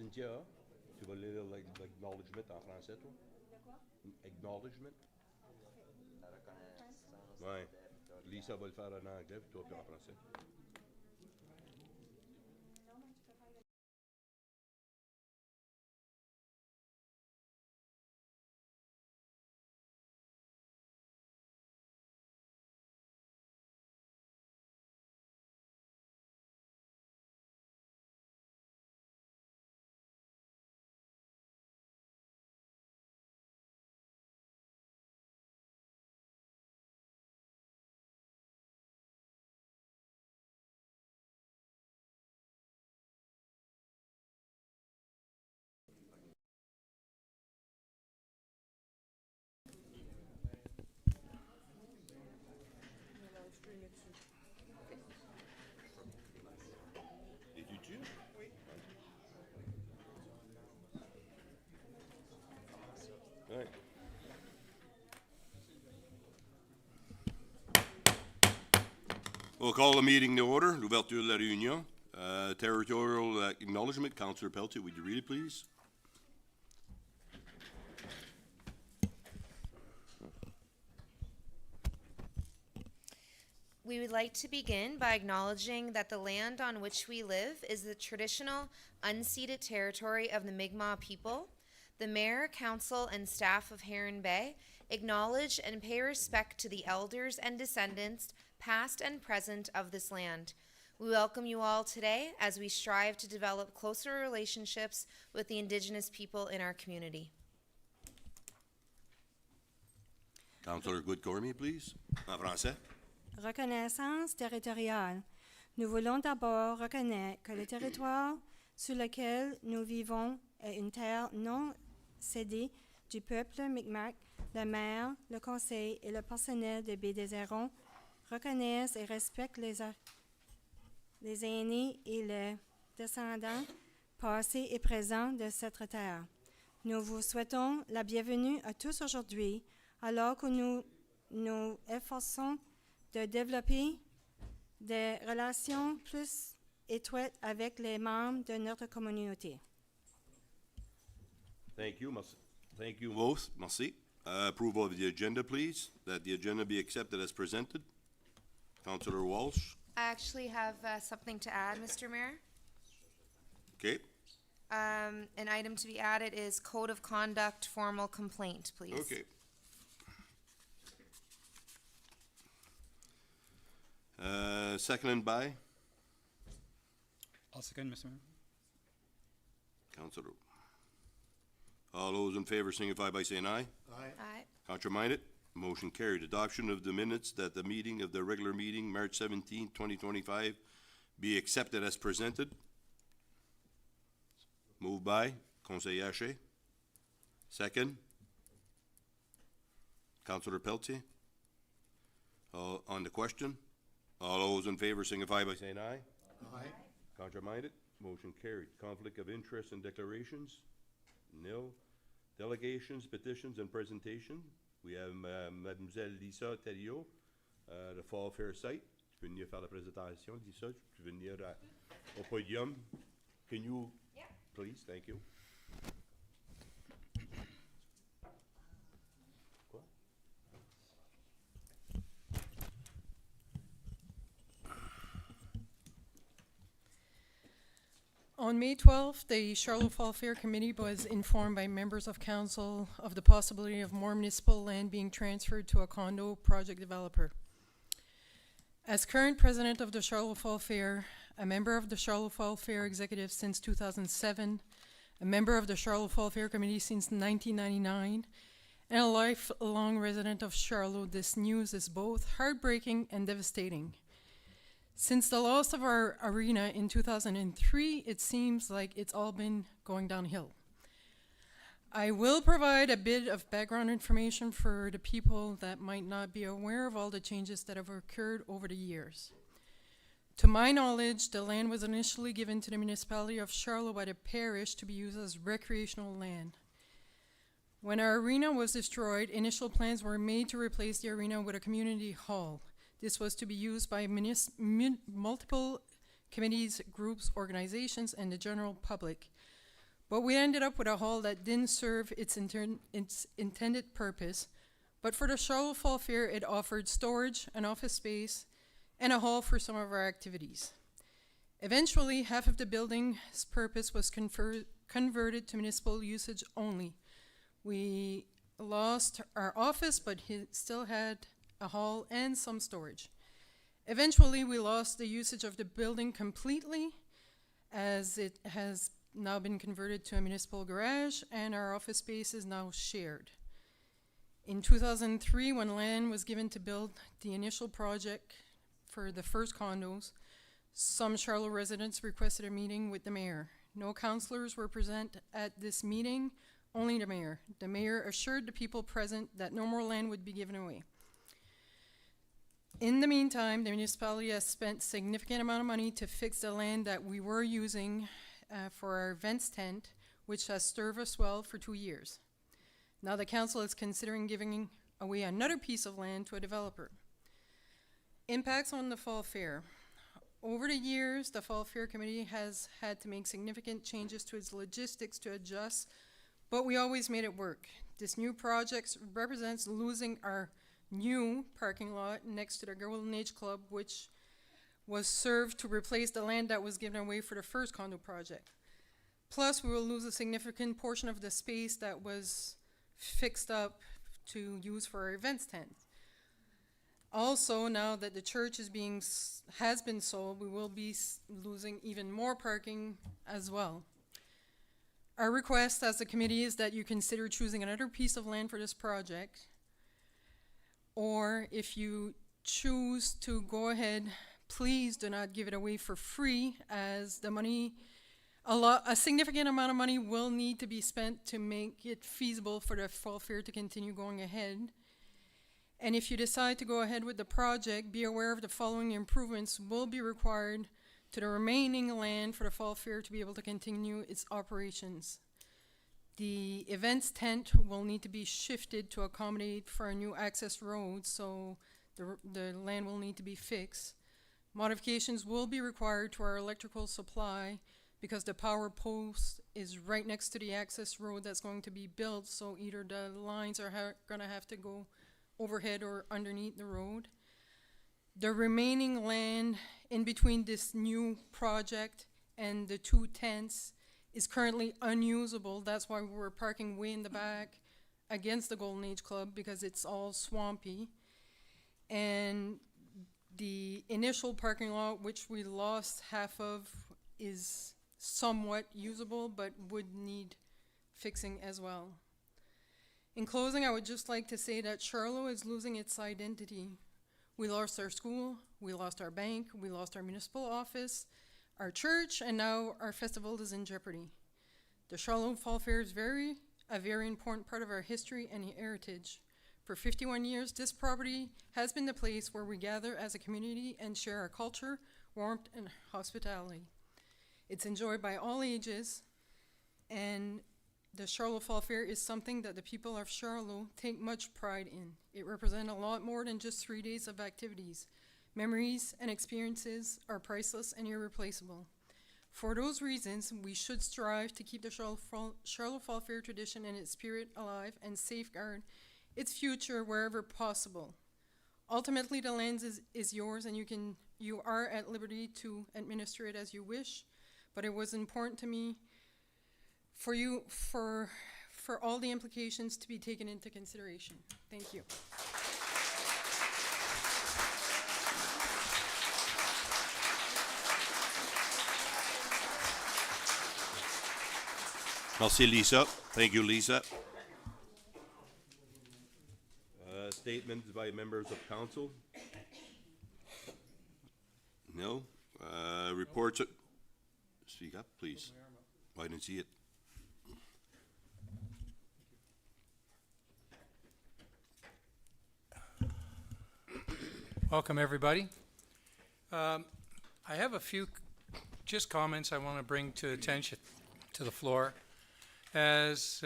Cynthia, tu vas lire l'acknowledgement en français, toi? De quoi? Acknowledgement? La reconnaissance Ouais. des victoires. Lisa va le faire en anglais, puis toi, puis en français. Non, mais tu peux faire le... Es-tu dessus? Oui. Ouais. We'll call the meeting to order. L'ouverture de la réunion. Territorial acknowledgement. Councillor Pelletier, would you read it, please? We would like to begin by acknowledging that the land on which we live is the traditional, unceded territory of the Mi'kmaq people. The mayor, council, and staff of Heron Bay acknowledge and pay respect to the elders and descendants, past and present, of this land. We welcome you all today as we strive to develop closer relationships with the Indigenous people in our community. Councillor Goodcormier, please. En français. Reconnaissance territoriale. Nous voulons d'abord reconnaître que le territoire sur lequel nous vivons est une terre non cédée du peuple Mi'kmaq. Le maire, le conseil et le personnel de Baie-des-Hérons reconnaissent et respectent les aînés et les descendants passés et présents de cette terre. Nous vous souhaitons la bienvenue à tous aujourd'hui, alors que nous nous efforçons de développer des relations plus étroites avec les membres de notre communauté. Thank you. Thank you both. Merci. Approval of the agenda, please. That the agenda be accepted as presented. Councillor Walsh. I actually have something to add, Mr. Mayor. Okay. An item to be added is Code of Conduct formal complaint, please. Okay. Seconded by I'll second, Mr. Mayor. Councillor. All those in favor signify by saying aye. Aye. Contraminded? Motion carried. Adoption of the minutes that the meeting of the regular meeting, March 17, 2025, be accepted as presented. Moved by Conseiller Haché. Second. Councillor Pelletier. On the question. All those in favor signify by saying aye. Aye. Contraminded? Motion carried. Conflict of interest and declarations? Nil. Delegations, petitions, and presentation? We have Mademoiselle Lisa Thériault, the Fall Fair site. Tu peux venir faire la présentation, Lisa. Tu peux venir au podium. Can you, please? Thank you. Quoi? On May 12th, the Charlotte Fall Fair Committee was informed by members of council of the possibility of more municipal land being transferred to a condo project developer. As current president of the Charlotte Fall Fair, a member of the Charlotte Fall Fair Executive since 2007, a member of the Charlotte Fall Fair Committee since 1999, and a lifelong resident of Charlotte, this news is both heartbreaking and devastating. Since the loss of our arena in 2003, it seems like it's all been going downhill. I will provide a bit of background information for the people that might not be aware of all the changes that have occurred over the years. To my knowledge, the land was initially given to the municipality of Charlotte by the parish to be used as recreational land. When our arena was destroyed, initial plans were made to replace the arena with a community hall. This was to be used by multiple committees, groups, organizations, and the general public. But we ended up with a hall that didn't serve its intended purpose. But for the Charlotte Fall Fair, it offered storage, an office space, and a hall for some of our activities. Eventually, half of the building's purpose was converted to municipal usage only. We lost our office, but it still had a hall and some storage. Eventually, we lost the usage of the building completely, as it has now been converted to a municipal garage, and our office space is now shared. In 2003, when land was given to build the initial project for the first condos, some Charlotte residents requested a meeting with the mayor. No councillors were present at this meeting, only the mayor. The mayor assured the people present that no more land would be given away. In the meantime, the municipality has spent significant amount of money to fix the land that we were using for our events tent, which has served us well for 2 years. Now the council is considering giving away another piece of land to a developer. Impacts on the Fall Fair. Over the years, the Fall Fair Committee has had to make significant changes to its logistics to adjust, but we always made it work. This new project represents losing our new parking lot next to the Golden Age Club, which was served to replace the land that was given away for the first condo project. Plus, we will lose a significant portion of the space that was fixed up to use for our events tent. Also, now that the church has been sold, we will be losing even more parking as well. Our request as a committee is that you consider choosing another piece of land for this project, or if you choose to go ahead, please do not give it away for free, as the money, a significant amount of money will need to be spent to make it feasible for the Fall Fair to continue going ahead. And if you decide to go ahead with the project, be aware of the following improvements will be required to the remaining land for the Fall Fair to be able to continue its operations. The events tent will need to be shifted to accommodate for a new access road, so the land will need to be fixed. Modifications will be required to our electrical supply because the power post is right next to the access road that's going to be built, so either the lines are gonna have to go overhead or underneath the road. The remaining land in between this new project and the two tents is currently unusable. That's why we're parking way in the back against the Golden Age Club, because it's all swampy. And the initial parking lot, which we lost half of, is somewhat usable but would need fixing as well. In closing, I would just like to say that Charlotte is losing its identity. We lost our school, we lost our bank, we lost our municipal office, our church, and now our festival is in jeopardy. The Charlotte Fall Fair is a very important part of our history and heritage. For 51 years, this property has been the place where we gather as a community and share our culture, warmth, and hospitality. It's enjoyed by all ages, and the Charlotte Fall Fair is something that the people of Charlotte take much pride in. It represents a lot more than just 3 days of activities. Memories and experiences are priceless and irreplaceable. For those reasons, we should strive to keep the Charlotte Fall Fair tradition and its spirit alive and safeguard its future wherever possible. Ultimately, the land is yours, and you are at liberty to administer it as you wish, but it was important to me for all the implications to be taken into consideration. Thank you. Merci, Lisa. Thank you, Lisa. Statements by members of council? No? Reports? Speak up, please. I didn't see it. Welcome, everybody. I have a few just comments I want to bring to attention to the floor, as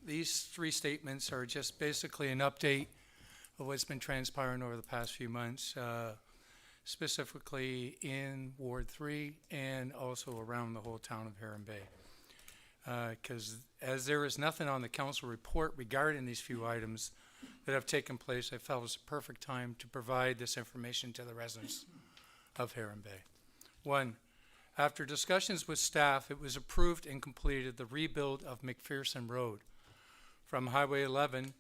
these three statements are just basically an update of what's been transpiring over the past few months, specifically in Ward 3 and also around the whole town of Heron Bay. Because as there is nothing on the council report regarding these few items that have taken place, I felt it was a perfect time to provide this information to the residents of Heron Bay. 1, after discussions with staff, it was approved and completed the rebuild of McPherson Road from Highway 11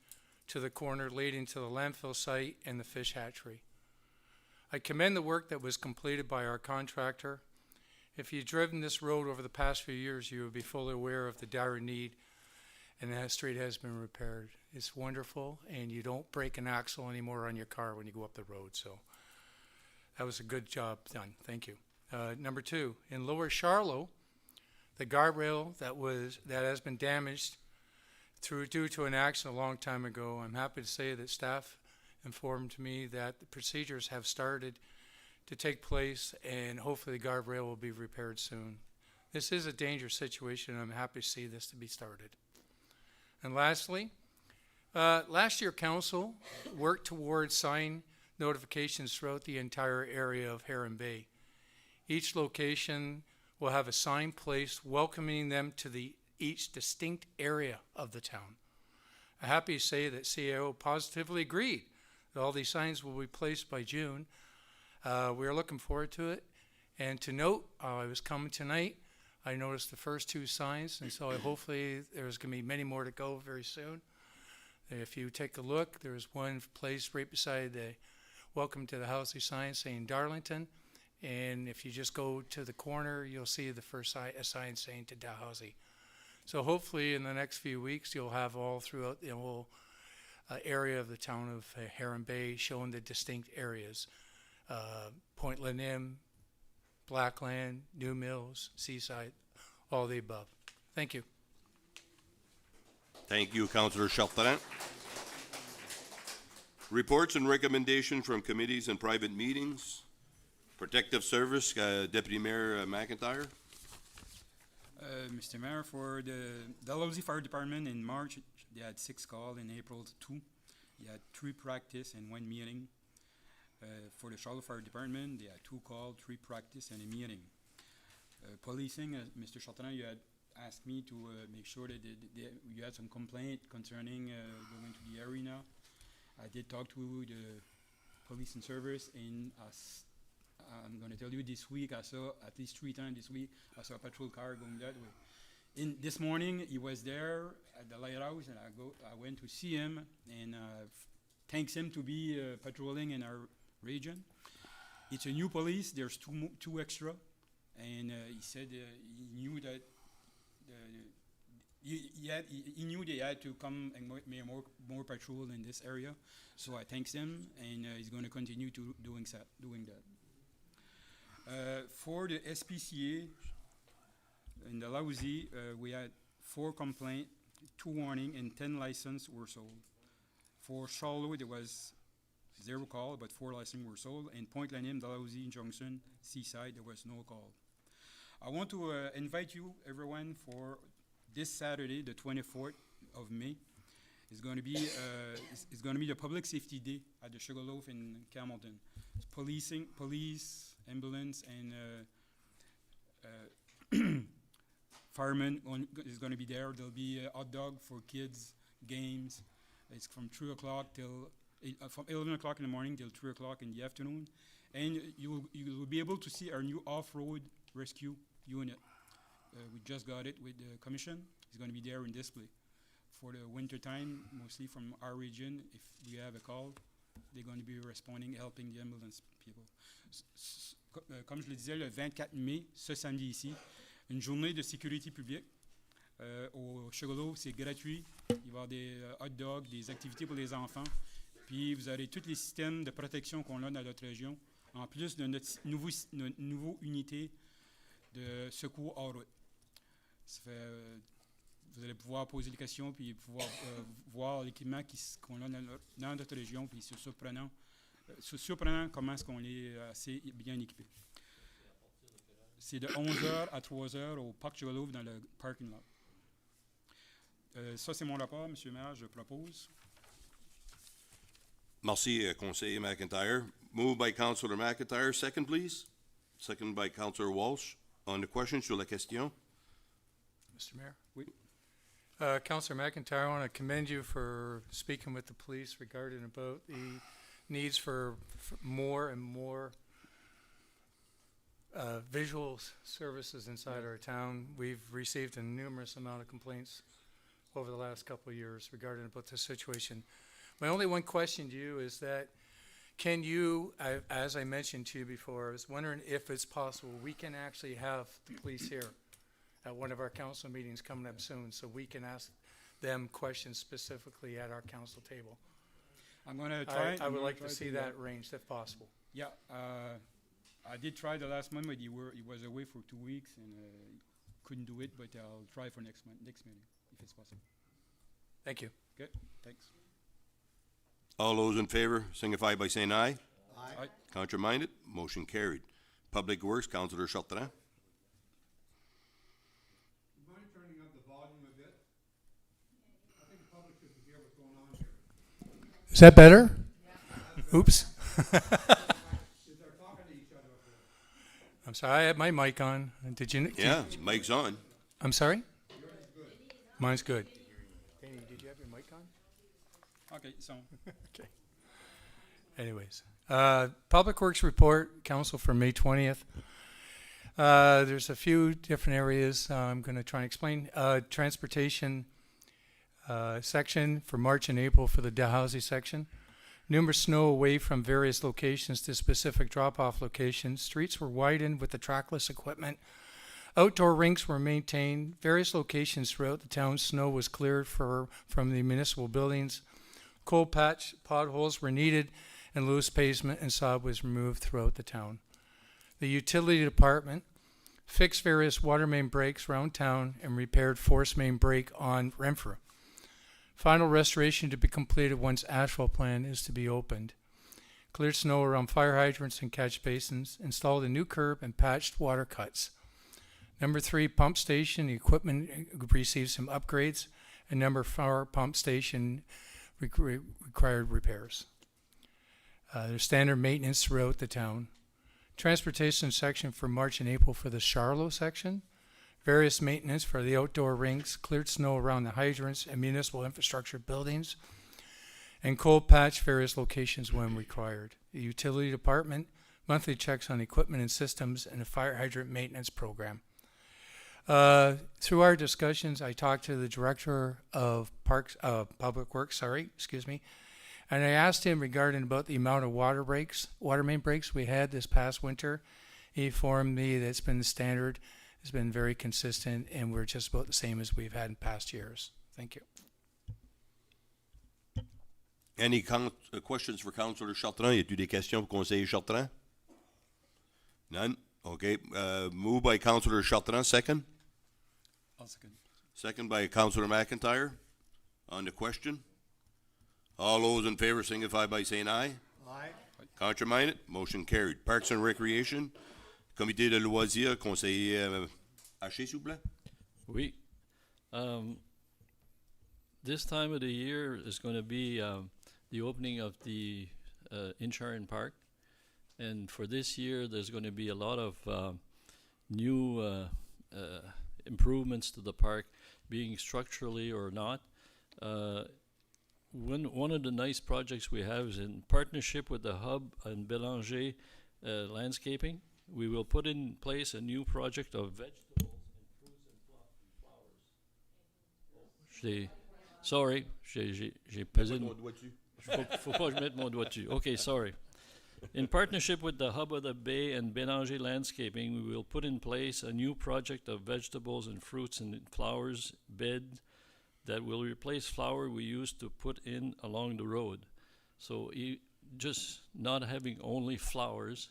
to the corner leading to the landfill site and the fish hatchery. I commend the work that was completed by our contractor. If you've driven this road over the past few years, you will be fully aware of the dire need, and that street has been repaired. It's wonderful, and you don't break an axle anymore on your car when you go up the road, so that was a good job done. Thank you. Number 2, in Lower Charlotte, the guardrail that has been damaged due to an accident a long time ago. I'm happy to say that staff informed me that the procedures have started to take place, and hopefully the guardrail will be repaired soon. This is a dangerous situation, and I'm happy to see this to be started. And lastly, last year council worked towards sign notifications throughout the entire area of Heron Bay. Each location will have a sign placed welcoming them to each distinct area of the town. I'm happy to say that CAO positively agreed that all these signs will be placed by June. We are looking forward to it. And to note, I was coming tonight, I noticed the first 2 signs, and so hopefully there's going to be many more to go very soon. If you take a look, there's one placed right beside the Welcome to the Housey sign saying Darlington. And if you just go to the corner, you'll see the first a sign saying to Dalhousie. So hopefully in the next few weeks, you'll have all throughout the whole area of the town of Heron Bay showing the distinct areas. Point Lenim, Blackland, New Mills, Seaside, all the above. Thank you. Thank you, Councillor Chartrand. Reports and recommendations from committees and private meetings. Protective Service, Deputy Mayor McIntyre. Mr. Mayor, for the Dalhousie Fire Department in March, they had 6 calls. In April, 2. They had 3 practice and 1 meeting. For the Charlotte Fire Department, they had 2 calls, 3 practice, and a meeting. Policing, Mr. Chartrand, you had asked me to make sure that you had some complaint concerning going to the arena. I did talk to the police and service, and I'm going to tell you this week, I saw at least 3 times this week, I saw a patrol car going that way. This morning, he was there at the lighthouse, and I went to see him, and thanks him to be patrolling in our region. It's a new police. There's 2 extra, and he said he knew that he knew they had to come and make more patrol in this area. So I thanks him, and he's going to continue to doing that. For the SPCA in the Dalhousie, we had 4 complaints, 2 warning, and 10 licenses were sold. For Charlotte, there was 0 call, but 4 licenses were sold. And Point Lenim, Dalhousie, Junction, Seaside, there was no call. I want to invite you, everyone, for this Saturday, the 24th of May. It's going to be the Public Safety Day at the Sugarloaf in Campbellton. Police, ambulance, and firemen is going to be there. There'll be a hot dog for kids, games. It's from 3 o'clock till from 11 o'clock in the morning till 3 o'clock in the afternoon, and you will be able to see our new off-road rescue unit. We just got it with the commission. It's going to be there in display for the winter time, mostly from our region. If we have a call, they're going to be responding, helping the ambulance people. Comme je le disais, le 24 mai, ce samedi ici, une journée de sécurité publique. Au Sugarloaf, c'est gratuit. Il va y avoir des hot dogs, des activités pour les enfants. Puis vous aurez tous les systèmes de protection qu'on a dans notre région, en plus de notre nouveau unité de secours hors route. Ça fait, vous allez pouvoir poser des questions puis pouvoir voir l'équipement qu'on a dans notre région, puis c'est surprenant comment est-ce qu'on est assez bien équipé. C'est de 11h à 3h au Parc Sugarloaf dans le parking lot. Ça, c'est mon rapport, M. le maire, je propose. Merci, Conseiller McIntyre. Moved by Councillor McIntyre. Second, please. Second by Councillor Walsh. On the question, sur la question. Mr. Mayor? Oui. Councillor McIntyre, I want to commend you for speaking with the police regarding about the needs for more and more visual services inside our town. We've received a numerous amount of complaints over the last couple of years regarding about this situation. My only one question to you is that can you, as I mentioned to you before, I was wondering if it's possible we can actually have the police here at one of our council meetings coming up soon, so we can ask them questions specifically at our council table. I'm gonna try. I would like to see that arranged if possible. Yeah, I did try the last month, but he was away for 2 weeks and couldn't do it, but I'll try for next meeting, if it's possible. Thank you. Good, thanks. All those in favor signify by saying aye. Aye. Contrary-minded, motion carried. Public Works, Councillor Chartrand. Mind turning up the volume a bit? I think the public should hear what's going on here. Is that better? Oops. They're talking to each other up there. I'm sorry, I had my mic on. Did you? Yeah, mic's on. I'm sorry? Mine's good. Danny, did you have your mic on? Okay, so, Okay. Anyways, Public Works Report, Council for May 20th. There's a few different areas I'm going to try and explain. Transportation section for March and April for the Dalhousie section. Numerous snow away from various locations to specific drop-off locations. Streets were widened with the trackless equipment. Outdoor rinks were maintained. Various locations throughout the town, snow was cleared from the municipal buildings. Cold patch potholes were needed, and loose pavement and sod was removed throughout the town. The utility department fixed various water main breaks around town and repaired force main break on Renfrew. Final restoration to be completed once asphalt plant is to be opened. Cleared snow around fire hydrants and catch basins, installed a new curb and patched water cuts. Number 3, pump station, the equipment received some upgrades, and number 4, pump station required repairs. There's standard maintenance throughout the town. Transportation section for March and April for the Charlotte section. Various maintenance for the outdoor rinks, cleared snow around the hydrants and municipal infrastructure buildings, and cold patch various locations when required. The utility department, monthly checks on equipment and systems, and a fire hydrant maintenance program. Through our discussions, I talked to the director of Public Works, and I asked him regarding about the amount of water main breaks we had this past winter. He informed me that it's been the standard, it's been very consistent, and we're just about the same as we've had in past years. Thank you. Any questions for Councillor Chartrand? Y a-t-il des questions pour Conseiller Chartrand? None? Okay. Moved by Councillor Chartrand, second. I'll second. Second by Councillor McIntyre. On the question. All those in favor signify by saying aye. Aye. Contrary-minded, motion carried. Parks and Recreation, Comité de loisirs, Conseiller Haché, s'il vous plaît. Oui. This time of the year is going to be the opening of the Incharan Park. And for this year, there's going to be a lot of new improvements to the park, being structurally or not. One of the nice projects we have is in partnership with the Hub and Bélanger Landscaping. We will put in place a new project of vegetables and fruits and flowers. J'ai pesé. Faut pas que je mette mon doigt dessus. Okay, sorry. In partnership with the Hub of the Bay and Bélanger Landscaping, we will put in place a new project of vegetables and fruits and flowers bed that will replace flower we used to put in along the road. So just not having only flowers,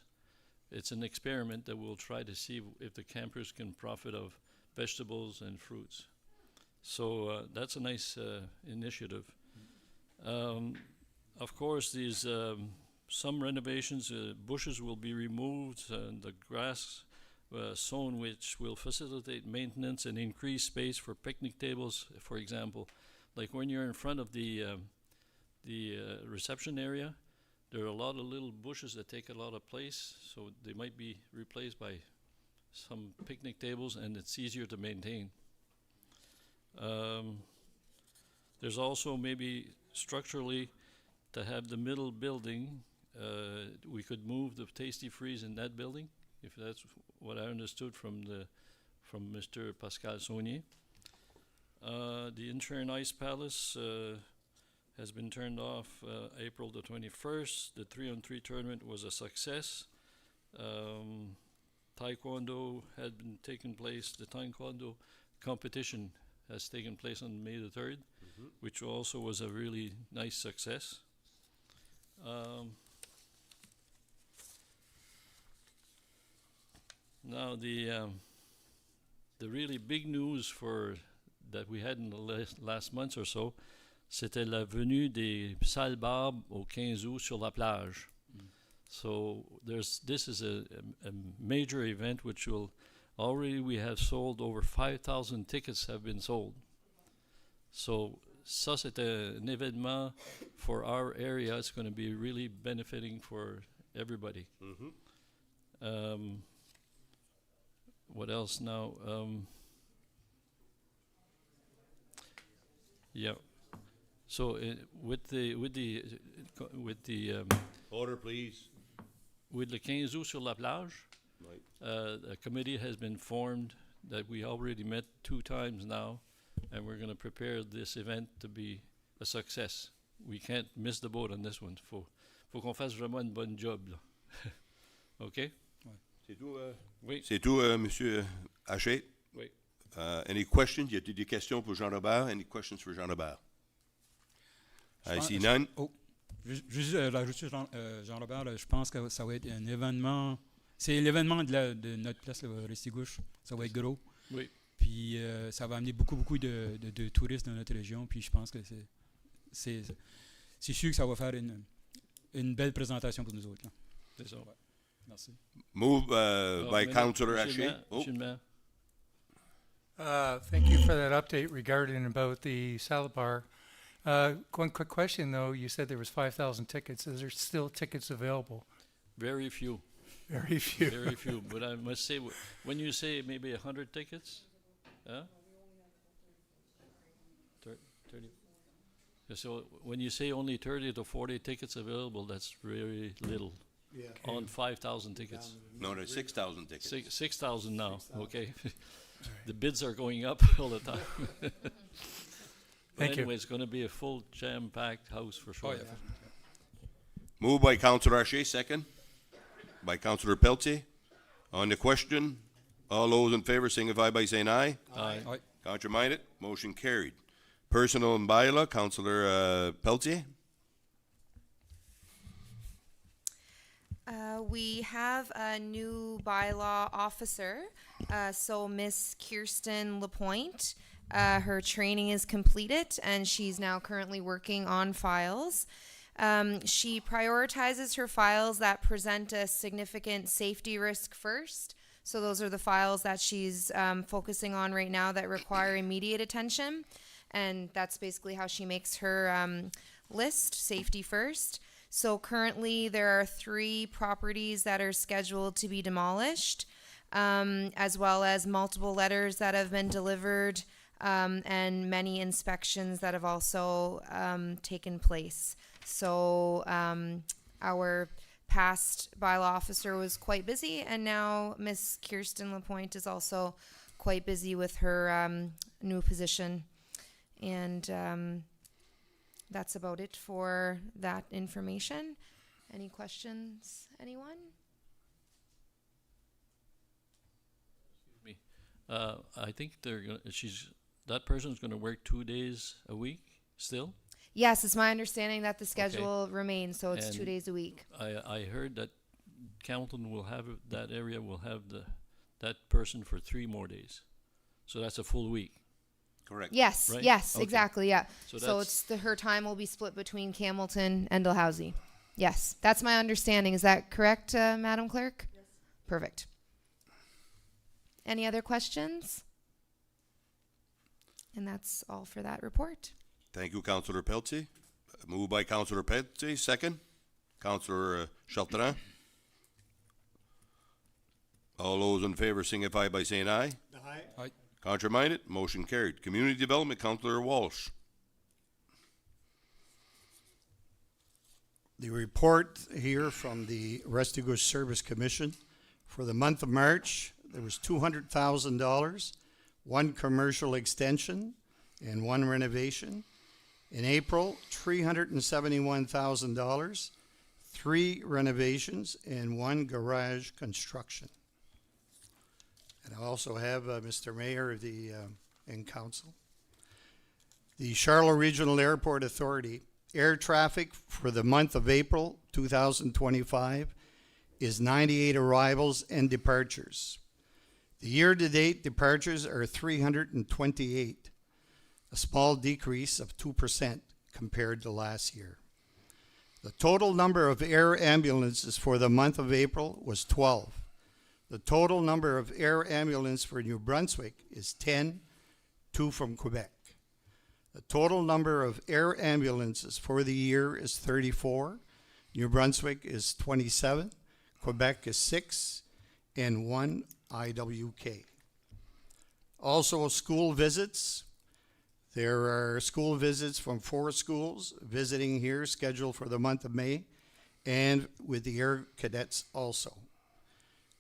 it's an experiment that we'll try to see if the campers can profit of vegetables and fruits. So that's a nice initiative. Of course, these some renovations, bushes will be removed, and the grass sown, which will facilitate maintenance and increase space for picnic tables, for example. Like when you're in front of the reception area, there are a lot of little bushes that take a lot of place, so they might be replaced by some picnic tables, and it's easier to maintain. There's also maybe structurally to have the middle building, we could move the Tasty Freeze in that building, if that's what I understood from Mr. Pascal Saunier. The Incheon Ice Palace has been turned off April the 21st. The 3-on-3 tournament was a success. Taekwondo had been taking place. The Taekwondo competition has taken place on May the 3rd, which also was a really nice success. Now the really big news that we had in the last months or so, c'était la venue des salles barbes au 15 août sur la plage. So this is a major event which will already we have sold over 5,000 tickets have been sold. So ça c'est un événement for our area. It's going to be really benefiting for everybody. What else now? Yeah. So with the Order, please. with le 15 août sur la plage, Right. a committee has been formed that we already met 2 times now, and we're going to prepare this event to be a success. We can't miss the boat on this one. Faut qu'on fasse vraiment une bonne job, là. OK? C'est tout, Oui. c'est tout, Monsieur Haché? Oui. Any questions? Y a-t-il des questions pour Jean Robert? Any questions for Jean Robert? I see none. Oh, juste rajouter Jean-Robert, là, je pense que ça va être un événement. C'est l'événement de notre place, le Restigouche. Ça va être gros. Oui. Puis ça va amener beaucoup de touristes dans notre région. Puis je pense que c'est sûr que ça va faire une belle présentation pour nous autres. Là. C'est ça. Ouais. Merci. Move by Councillor Monsieur le Haché. maire, Monsieur le maire. Thank you for that update regarding about the salad bar. One quick question though, you said there was 5,000 tickets. Is there still tickets available? Very few. Very few. Very few. But I must say, when you say maybe 100 tickets, huh? 30. So when you say only 30 to 40 tickets available, that's very little. Yeah. On 5,000 tickets. No, there's 6,000 tickets. 6,000 now, okay? The bids are going up all the time. But Thank you. anyway, it's going to be a full jam-packed house for sure. Oh, yeah. Moved by Councillor Haché, second. By Councillor Pelletier. On the question, all those in favor signify by saying aye. Aye. Aye. Contrary-minded, motion carried. Personal and bylaw, Councillor Pelletier. We have a new bylaw officer, so Miss Kirsten Lapointe. Her training is completed, and she's now currently working on files. She prioritizes her files that present a significant safety risk first. So those are the files that she's focusing on right now that require immediate attention. And that's basically how she makes her list, safety first. So currently there are 3 properties that are scheduled to be demolished, as well as multiple letters that have been delivered, and many inspections that have also taken place. So our past bylaw officer was quite busy, and now Miss Kirsten Lapointe is also quite busy with her new position. And that's about it for that information. Any questions, anyone? I think that person's going to work 2 days a week still. Yes, it's my understanding that the schedule remains, so it's And 2 days a week. I heard that Carleton will have that area will have that person for 3 more days, so that's a full week. Correct. Yes, Right? yes, Okay. exactly, yeah. So So that's her time will be split between Campbellton and Dalhousie. Yes, that's my understanding. Is that correct, Madam Clerk? Yes. Perfect. Any other questions? And that's all for that report. Thank you, Councillor Pelletier. Moved by Councillor Pelletier, second. Councillor Chartrand. All those in favor signify by saying aye. Aye. Aye. Contraminded? Motion carried. Community Development, Councillor Walsh. The report here from the Rusty Goods Service Commission for the month of March, there was $200,000, one commercial extension and one renovation. In April, $371,000, three renovations and one garage construction. And I also have Mr. Mayor of the and Council. The Charlotte Regional Airport Authority. Air traffic for the month of April 2025 is 98 arrivals and departures. The year-to-date departures are 328, a small decrease of 2% compared to last year. The total number of air ambulances for the month of April was 12. The total number of air ambulances for New Brunswick is 10, 2 from Quebec. The total number of air ambulances for the year is 34. New Brunswick is 27. Quebec is 6. And 1 IWK. Also, school visits. There are school visits from 4 schools visiting here scheduled for the month of May, and with the Air Cadets also.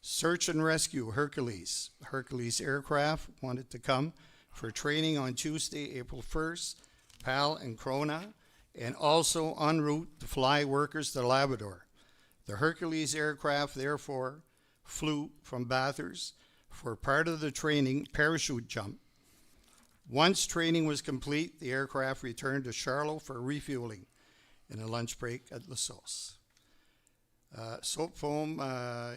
Search and Rescue, Hercules. Hercules aircraft wanted to come for training on Tuesday, April 1st, PAL and Krona, and also en route to fly workers to Labrador. The Hercules aircraft, therefore, flew from Bathurst for part of the training parachute jump. Once training was complete, the aircraft returned to Charlotte for refueling and a lunch break at La Sauce. Soap foam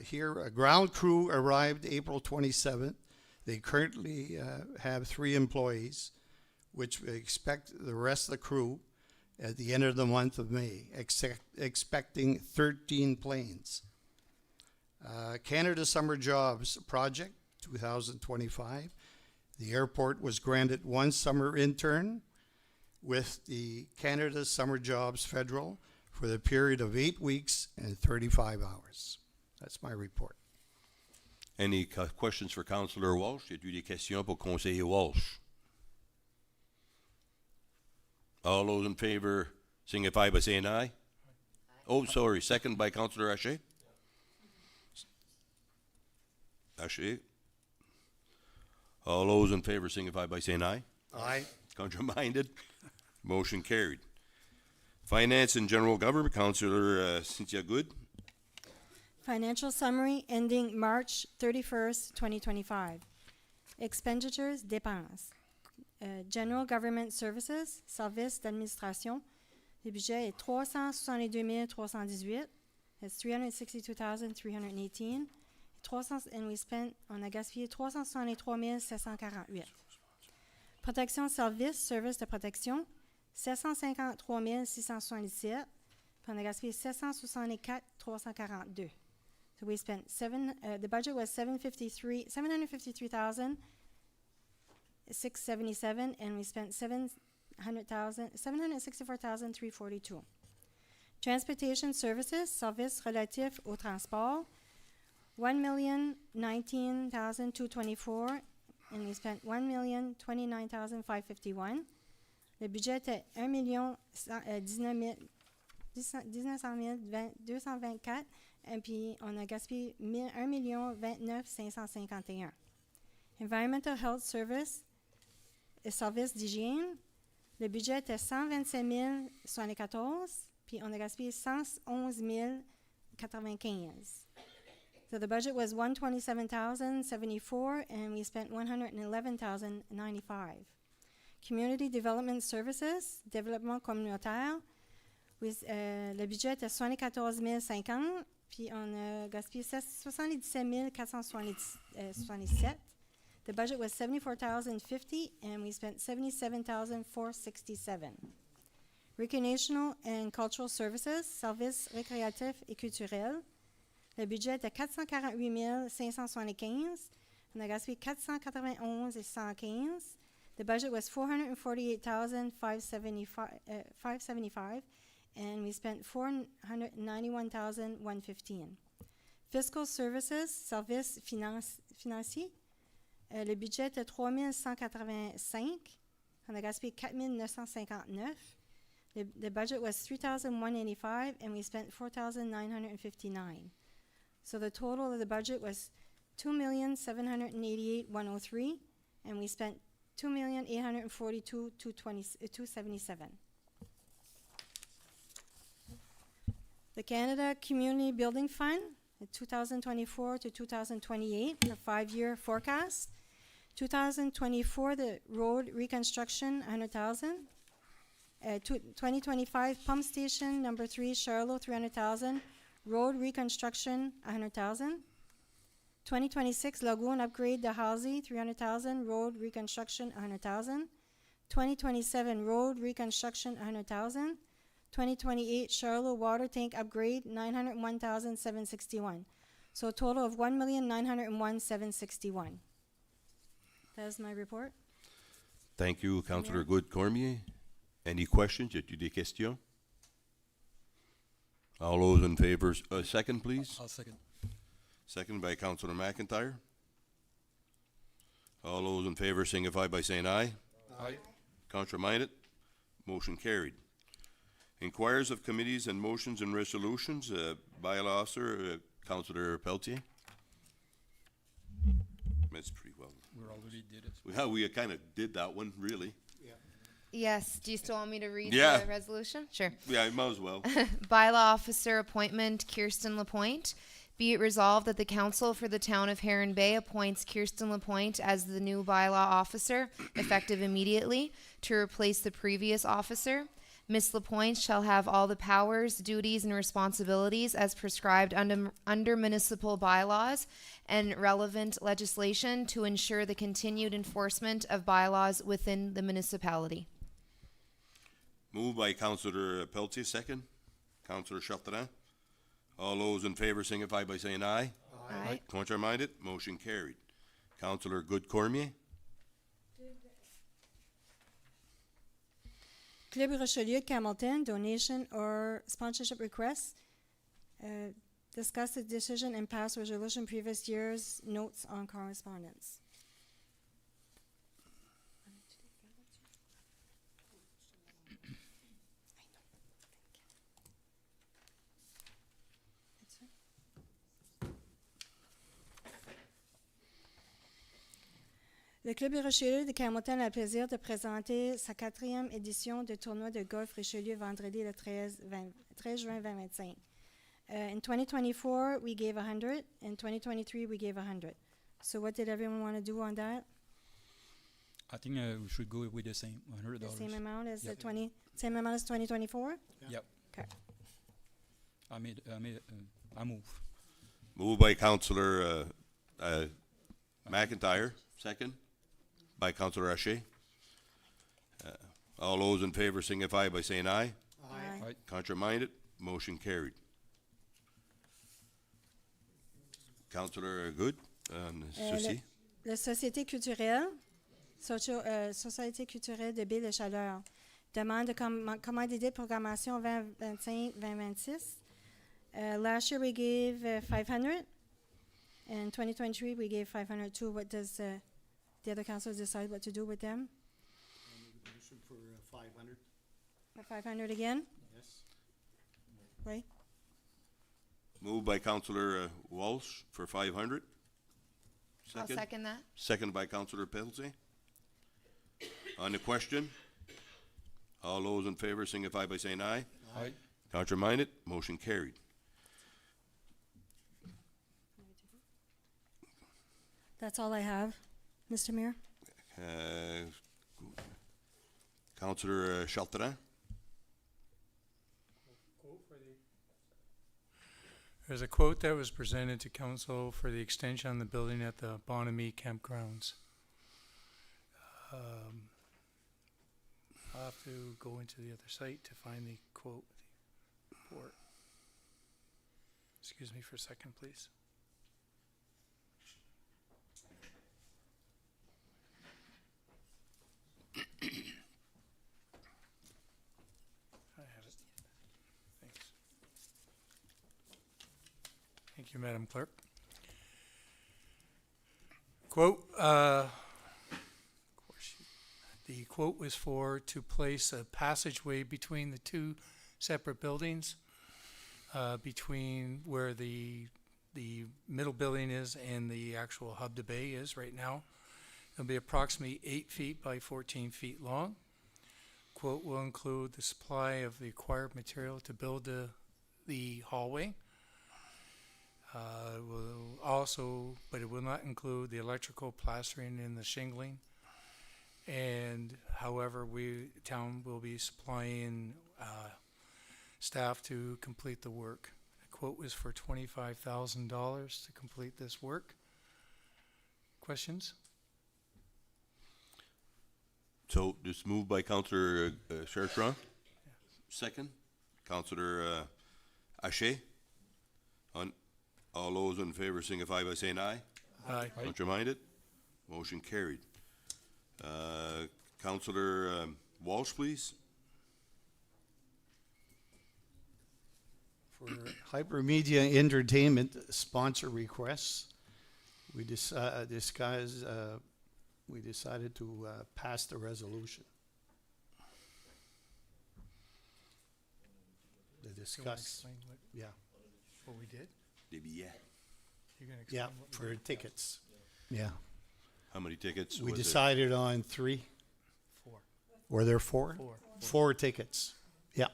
here, a ground crew arrived April 27th. They currently have 3 employees, which we expect the rest of the crew at the end of the month of May, expecting 13 planes. Canada Summer Jobs Project 2025. The airport was granted 1 summer intern with the Canada Summer Jobs Federal for the period of 8 weeks and 35 hours. That's my report. Any questions for Councillor Walsh? Y a-t-il des questions pour Conseiller Walsh? All those in favor signify by saying aye. Oh, sorry, second by Councillor Haché. Haché. All those in favor signify by saying aye. Aye. Contraminded? Motion carried. Finance and General Government, Councillor Cynthia Good. Financial summary ending March 31st, 2025. Expenditures, dépenses. General Government Services, services d'administration. Le budget est 362 318. It's 362,318. And we spent, on a gaspillé 363 748. Protection service, service de protection, 753 677. Puis on a gaspillé 764 342. So we spent the budget was 753,677, and we spent 764,342. Transportation services, services relatifs au transport, 1,019,224, and we spent 1,029,551. Le budget est 1,19,224, et puis on a gaspillé 1,029,551. Environmental Health Service, service d'hygiène, le budget était 127 074, puis on a gaspillé 111 095. So the budget was 127,074, and we spent 111,095. Community Development Services, développement communautaire, le budget était 74 050, puis on a gaspillé 77 477. The budget was 74,050, and we spent 77,467. Recreational and Cultural Services, services récréatifs et culturels. Le budget était 448 575. On a gaspillé 491 115. The budget was 448,575, and we spent 491,115. Fiscal Services, services financiers. Le budget était 3 185. On a gaspillé 4 959. The budget was 3,185, and we spent 4,959. So the total of the budget was 2,788,103, and we spent 2,842,277. The Canada Community Building Fund, the 2024 to 2028, the 5-year forecast. 2024, the road reconstruction, 100,000. 2025, pump station number 3, Charlotte, 300,000. Road reconstruction, 100,000. 2026, lagoon upgrade, the Halsey, 300,000. Road reconstruction, 100,000. 2027, road reconstruction, 100,000. 2028, Charlotte water tank upgrade, 901,761. So a total of 1,901,761. That's my report. Thank you, Councillor Good Cormier. Any questions? Y a-t-il des questions? All those in favor, second, please. I'll second. Second by Councillor McIntyre. All those in favor signify by saying aye. Aye. Contrary-minded? Motion carried. Inquires of committees and motions and resolutions. Bylaw Officer, Councillor Pelletier. That's pretty well. We already did it. Well, we kind of did that one, really. Yes. Do you still want me to read Yeah. the resolution? Sure. Yeah, I might as well. Bylaw Officer Appointment Kirsten Lapointe. Be it resolved that the Council for the Town of Heron Bay appoints Kirsten Lapointe as the new bylaw officer, effective immediately, to replace the previous officer. Ms. Lapointe shall have all the powers, duties, and responsibilities as prescribed under municipal bylaws and relevant legislation to ensure the continued enforcement of bylaws within the municipality. Moved by Councillor Pelletier, second. Councillor Chartrand. All those in favor signify by saying aye. Aye. Contrary-minded? Motion carried. Councillor Good Cormier. Club Richelieu de Hamilton, donation or sponsorship requests. Discuss the decision and pass resolution previous year's notes on correspondence. Le Club Richelieu de Hamilton a le plaisir de présenter sa 4e édition de tournoi de golf Richelieu vendredi le 13 juin 2025. In 2024, we gave 100. In 2023, we gave 100. So what did everyone want to do on that? I think we should go with the same, $100. The same amount as Yep. same amount as 2024? Yep. Okay. I move. Moved by Councillor McIntyre, second. By Councillor Haché. All those in favor signify by saying aye. Aye. Aye. Contrary-minded? Motion carried. Councillor Good, ceci. La Société culturelle, Société culturelle de Baie de Chaleur, demande de commander Proclamation 2025-2026. Last year we gave 500. In 2023 we gave 500 too. What does the other councils decide what to do with them? Motion for 500. 500 again? Yes. Right? Moved by Councillor Walsh for 500. I'll second that. Second by Councillor Pelletier. On the question, all those in favor signify by saying aye. Aye. Contrary-minded? Motion carried. That's all I have, Mr. Mayor. Councillor Chartrand. There's a quote that was presented to council for the extension on the building at the Bonamy campgrounds. I'll have to go into the other site to find the quote, the report. Excuse me for a second, please. I have it. Thanks. Thank you, Madam Clerk. Quote, the quote was to place a passageway between the two separate buildings, between where the middle building is and the actual hub to bay is right now. It'll be approximately 8 feet by 14 feet long. Quote will include the supply of the acquired material to build the hallway. Will also, but it will not include the electrical plastering and the shingling. And however, town will be supplying staff to complete the work. The quote was for $25,000 to complete this work. Questions? So this moved by Councillor Chartrand. Second, Councillor Haché. All those in favor signify by saying aye. Aye. Contraminded? Motion carried. Councillor Walsh, please. For Hypermedia Entertainment sponsor requests, we decided to pass the resolution. To You wanna discuss, explain yeah, what we did? Des billets. You're gonna explain yeah, what we for did? tickets, yeah. How many tickets? We was it? decided on 3. 4. Were there 4? 4. 4 tickets, yeah,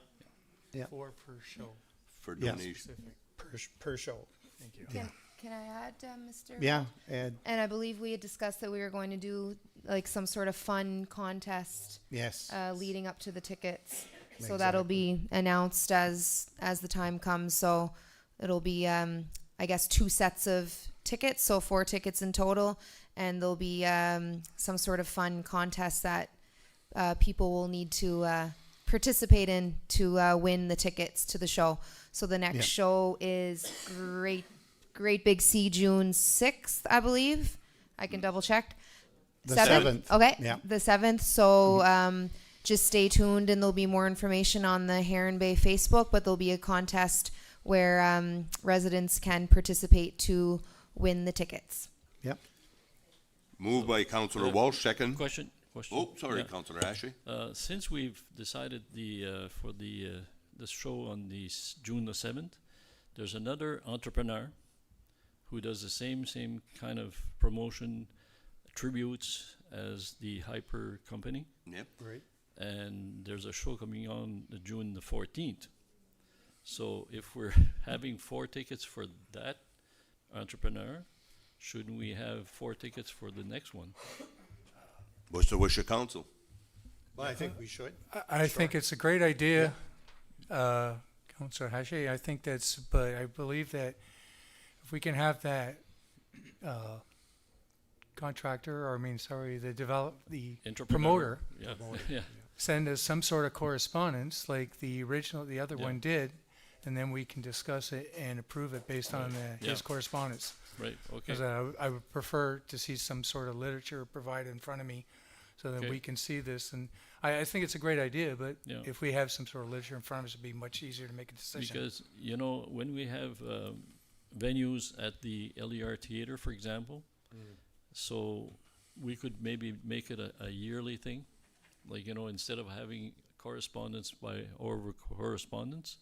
Yeah. 4 per show. For Yeah. donation. Specific. per show, Thank you. Yeah. Can I add, Mr.? yeah, and, And I believe we had discussed that we were going to do like some sort of fun contest yes. leading up to the tickets. So that'll be announced as the time comes. So it'll be I guess 2 sets of tickets, so 4 tickets in total, and there'll be some sort of fun contest that people will need to participate in to win the tickets to the show. So the next Yeah. show is Great Big Sea, June 6th, I believe. I can double check. The 7th. Okay. Yeah. The 7th. So just stay tuned, and there'll be more information on the Heron Bay Facebook, but there'll be a contest where residents can participate to win the tickets. Yep. Moved by Councillor Walsh, second. Question. Oh, sorry, Yeah. Councillor Haché. Since we've decided for the show on June the 7th, there's another entrepreneur who does the same kind of promotion tributes as the Hyper company, Yep. Right. and there's a show coming on June the 14th. So if we're having 4 tickets for that entrepreneur, shouldn't we have 4 tickets for the next one? What's the wish of council? Well, I think we should. I think it's a great idea, Councillor Haché. I think but I believe that if we can have that contractor, or the Entrepreneur? promoter, Yeah. Yeah. send us some sort of correspondence like the other Yeah. one did, and then we can discuss it and approve it based on Yeah. his correspondence. Right. Okay. Because I would prefer to see some sort of literature provided in front of me so that Okay. we can see this. And I think it's a great idea, but Yeah. if we have some sort of literature in front of us, it'd be much easier to make a decision. Because, when we have venues at the LER Theater, for example, so we could maybe make it a yearly thing. Like, instead of having correspondence over correspondence,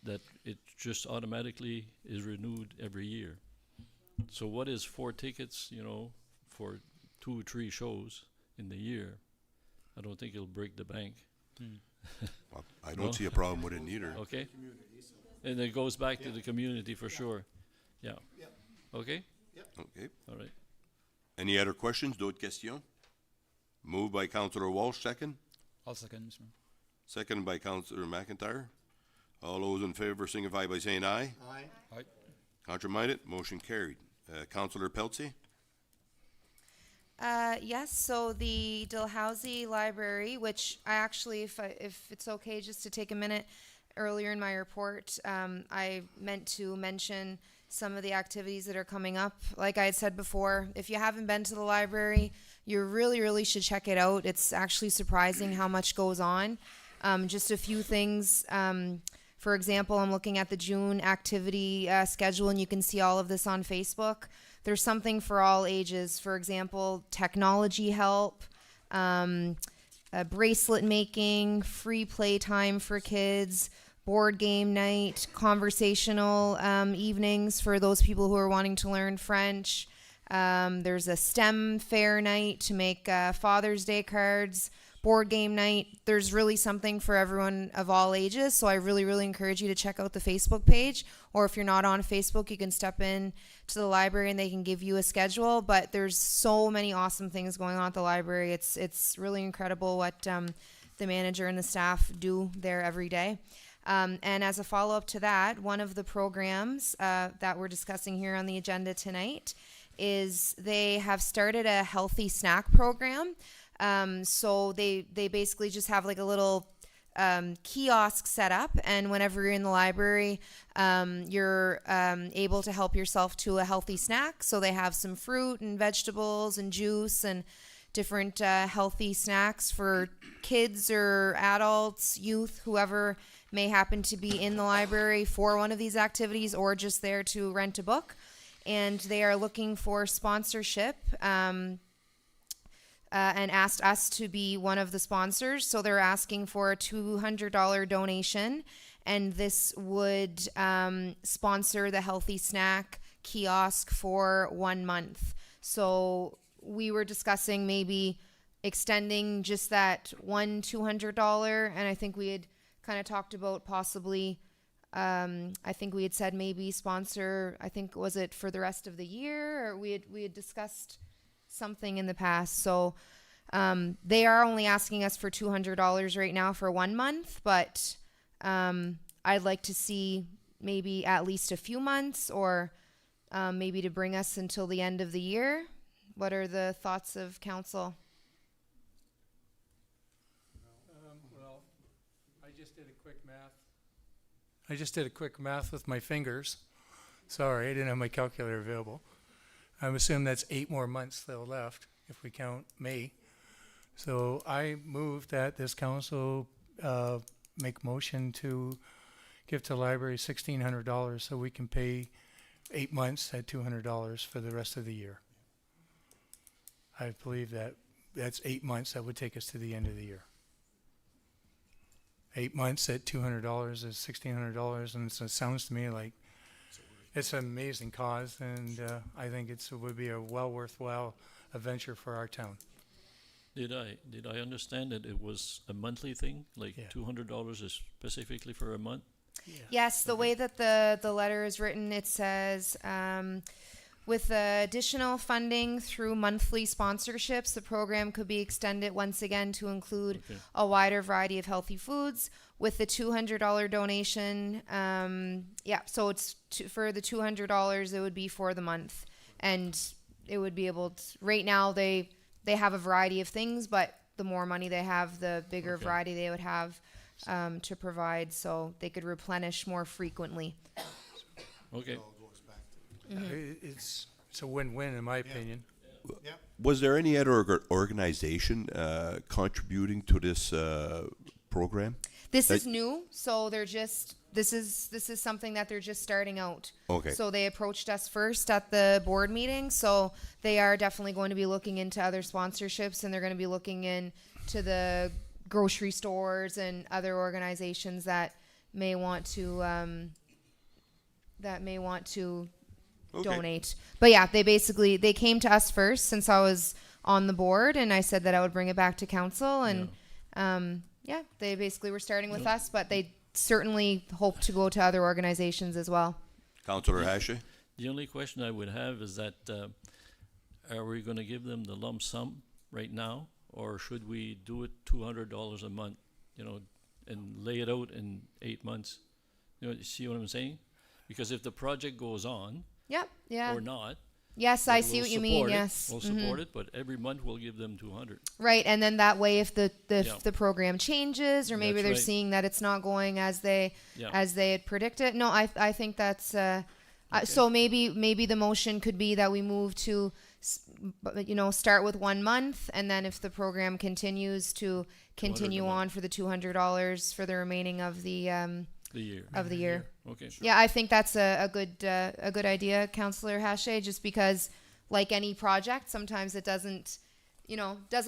that it just automatically is renewed every year. So what is 4 tickets, for 2 or 3 shows in the year? I don't think it'll break the bank. Well, I don't see a problem with it neither. Okay? And it goes back to the community for sure. Yeah. Okay? Okay. All right. Any other questions? D'autres questions? Moved by Councillor Walsh, second. I'll second, Mr. Mayor. Second by Councillor McIntyre. All those in favor signify by saying aye. Aye. Aye. Contraminded? Motion carried. Councillor Peltier? Yes, so the Dalhousie Library, which I actually, if it's okay just to take a minute, earlier in my report, I meant to mention some of the activities that are coming up. Like I had said before, if you haven't been to the library, you really should check it out. It's actually surprising how much goes on. Just a few things. For example, I'm looking at the June activity schedule, and you can see all of this on Facebook. there's something for all ages. For example, technology help, bracelet making, free playtime for kids, board game night, conversational evenings for those people who are wanting to learn French. There's a STEM fair night to make Father's Day cards, board game night. There's really something for everyone of all ages. So I really, really encourage you to check out the Facebook page. Or if you're not on Facebook, you can step in to the library and they can give you a schedule. But there's so many awesome things going on at the library. It's really incredible what the manager and the staff do there every day. And as a follow-up to that, one of the programs that we're discussing here on the agenda tonight is they have started a healthy snack program. So they basically just have like a little kiosk set up, and whenever you're in the library, you're able to help yourself to a healthy snack. So they have some fruit and vegetables and juice and different healthy snacks for kids or adults, youth, whoever may happen to be in the library for one of these activities or just there to rent a book. And they are looking for sponsorship and asked us to be one of the sponsors. So they're asking for a $200 donation, and this would sponsor the healthy snack kiosk for 1 month. So we were discussing maybe extending just that one $200, and I think we had kind of talked about possibly I think we had said maybe sponsor, I think, was it for the rest of the year, or we had discussed something in the past. So they are only asking us for $200 right now for 1 month, but I'd like to see maybe at least a few months, or maybe to bring us until the end of the year. What are the thoughts of council? Well, I just did a quick math with my fingers. Sorry, I didn't have my calculator available. I'm assuming that's 8 more months still left if we count May. So I move that this council make motion to give to the library $1,600 so we can pay 8 months at $200 for the rest of the year. I believe that's 8 months. That would take us to the end of the year. 8 months at $200 is $1,600, and it sounds to me like it's an amazing cause, and I think it would be a well worthwhile adventure for our town. Did I understand that it was a monthly thing? Like Yeah. $200 is specifically for a month? Yes, the way that the letter is written, it says, with additional funding through monthly sponsorships, the program could be extended once again to include Okay. a wider variety of healthy foods. With the $200 donation, so it's for the $200, it would be for the month, and it would be able to. Right now, they have a variety of things, but the more money they have, the bigger Okay. variety they would have to provide, so they could replenish more frequently. Okay. It's a win-win in my opinion. Was there any other organization contributing to this program? This That- is new, so this is something that they're just starting out. Okay. So they approached us first at the board meeting, so they are definitely going to be looking into other sponsorships, and they're going to be looking into the grocery stores and other organizations that may want to Okay. donate. But yeah, they came to us first since I was on the board, and I said that I would bring it back to council, and they basically were starting with us, but they certainly hope to go to other organizations as well. Councillor Hache? The only question I would have is that are we going to give them the lump sum right now, or should we do it $200 a month, and lay it out in 8 months? You see what I'm saying? Because if the project goes on Yep. Yeah. or not, Yes, I then see we'll what you mean. support it. Yes. We'll Mhm. support it, but every month we'll give them 200. Right, and then that way, if the Yeah. program changes, or maybe That's they're right. seeing that it's not going as they Yeah. had predicted. No, I think that's so maybe the motion could be that we move to start with 1 month, and then if the program continues to continue $200 a on for the $200 for the remaining of the the year. of the year. Okay. Yeah, I think that's a good idea, Councillor Hache, just because like any project, sometimes it doesn't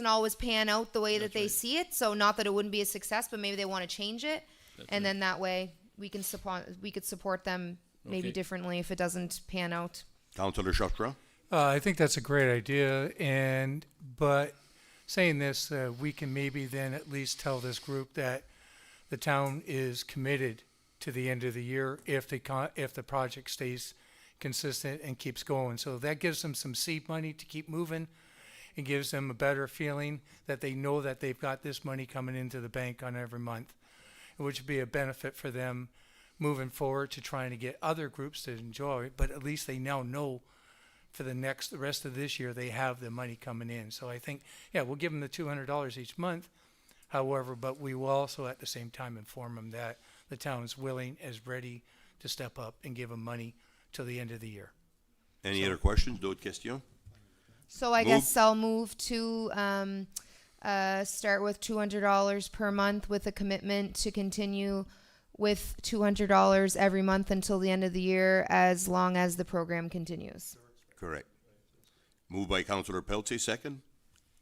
always pan out the way that they see it. So not that it wouldn't be a success, but maybe they want to change it. And then that way we could support them maybe Okay. differently if it doesn't pan out. Councillor Chartrand? I think that's a great idea, but saying this, we can maybe then at least tell this group that the town is committed to the end of the year if the project stays consistent and keeps going. So that gives them some seed money to keep moving. It gives them a better feeling that they know that they've got this money coming into the bank on every month, which would be a benefit for them moving forward to trying to get other groups to enjoy it. But at least they now know for the rest of this year, they have the money coming in. So I think, yeah, we'll give them the $200 each month. However, but we will also at the same time inform them that the town is willing, is ready to step up and give them money till the end of the year. Any other questions? D'autres questions? So I Move. guess I'll move to start with $200 per month with a commitment to continue with $200 every month until the end of the year, as long as the program continues. Correct. Moved by Councillor Pelletier, second.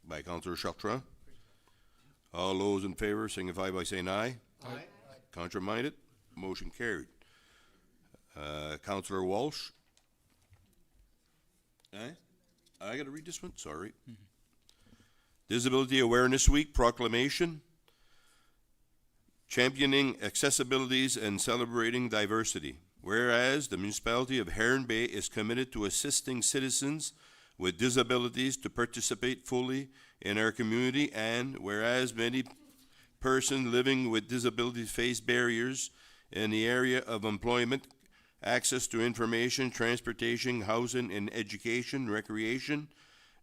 By Councillor Chartrand. All those in favor signify by saying aye. Aye. Contrary-minded? Motion carried. Councillor Walsh? I gotta read this one, sorry. Disability Awareness Week Proclamation. Championing accessibilities and celebrating diversity. Whereas the municipality of Heron Bay is committed to assisting citizens with disabilities to participate fully in our community, and whereas many persons living with disabilities face barriers in the area of employment, access to information, transportation, housing, and education, recreation,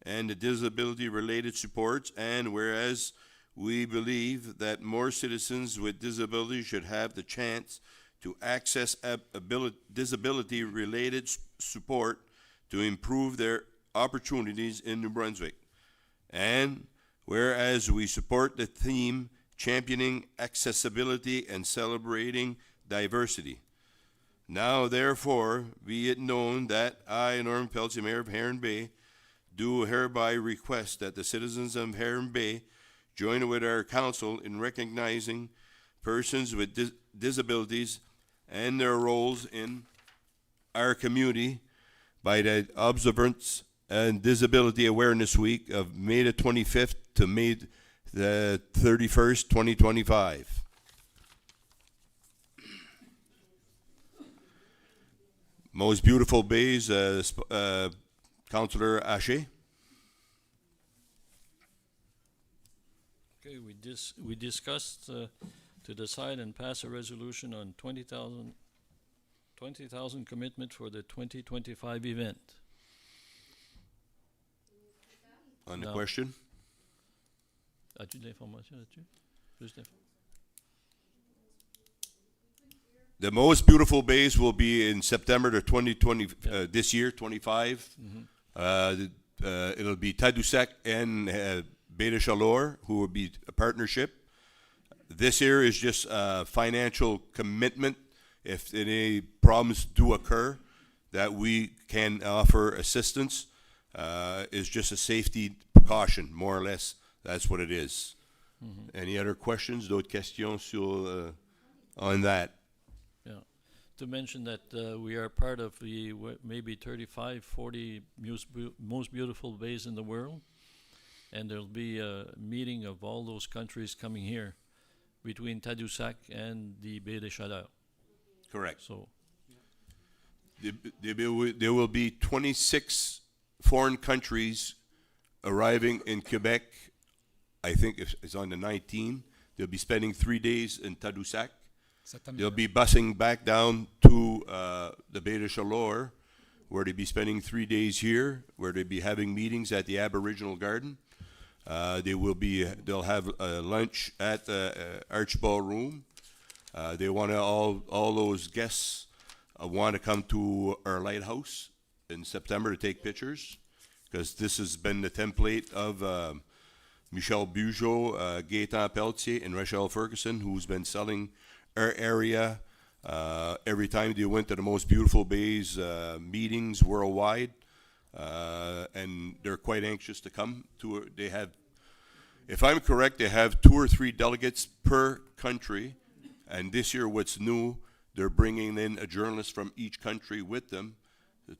and the disability-related supports, and whereas we believe that more citizens with disabilities should have the chance to access disability-related support to improve their opportunities in New Brunswick. And whereas we support the theme championing accessibility and celebrating diversity. Now, therefore, be it known that I, Norman Pelletier, Mayor of Heron Bay, do hereby request that the citizens of Heron Bay join with our council in recognizing persons with disabilities and their roles in our community by the observance and Disability Awareness Week of May the 25th to May the 31st, 2025. Most beautiful bays, Councillor Hache. Okay, we discussed to decide and pass a resolution on 20,000 commitment for the 2025 event. On the No. question? As-tu de l'information là-dessus? Plus d'infos? The most beautiful bays will be in September the 2020, this year, 25. It'll be Tadoussac and Baie de Chaleur, who will be a partnership. This year is just a financial commitment. If any problems do occur, that we can offer assistance. Is just a safety precaution, more or less. That's what it is. Any other questions? D'autres questions sur, on that? Yeah. To mention that we are part of the maybe 35, 40 most beautiful bays in the world. And there'll be a meeting of all those countries coming here between Tadoussac and the Baie de Chaleur. Correct. So, There will be 26 foreign countries arriving in Quebec. I think it's on the 19th. They'll be spending 3 days in Tadoussac. They'll be busing back down to the Baie de Chaleur, where they'll be spending 3 days here, where they'll be having meetings at the Aboriginal Garden. They'll have lunch at the Archibald Room. They want to all those guests want to come to our lighthouse in September to take pictures, because this has been the template of Michel Bugeaud, Gaétan Pelletier, and Rachel Ferguson, who's been selling our area Every time they went to the most beautiful bays, meetings worldwide, and they're quite anxious to come to. They have, if I'm correct, they have 2 or 3 delegates per country, and this year what's new, they're bringing in a journalist from each country with them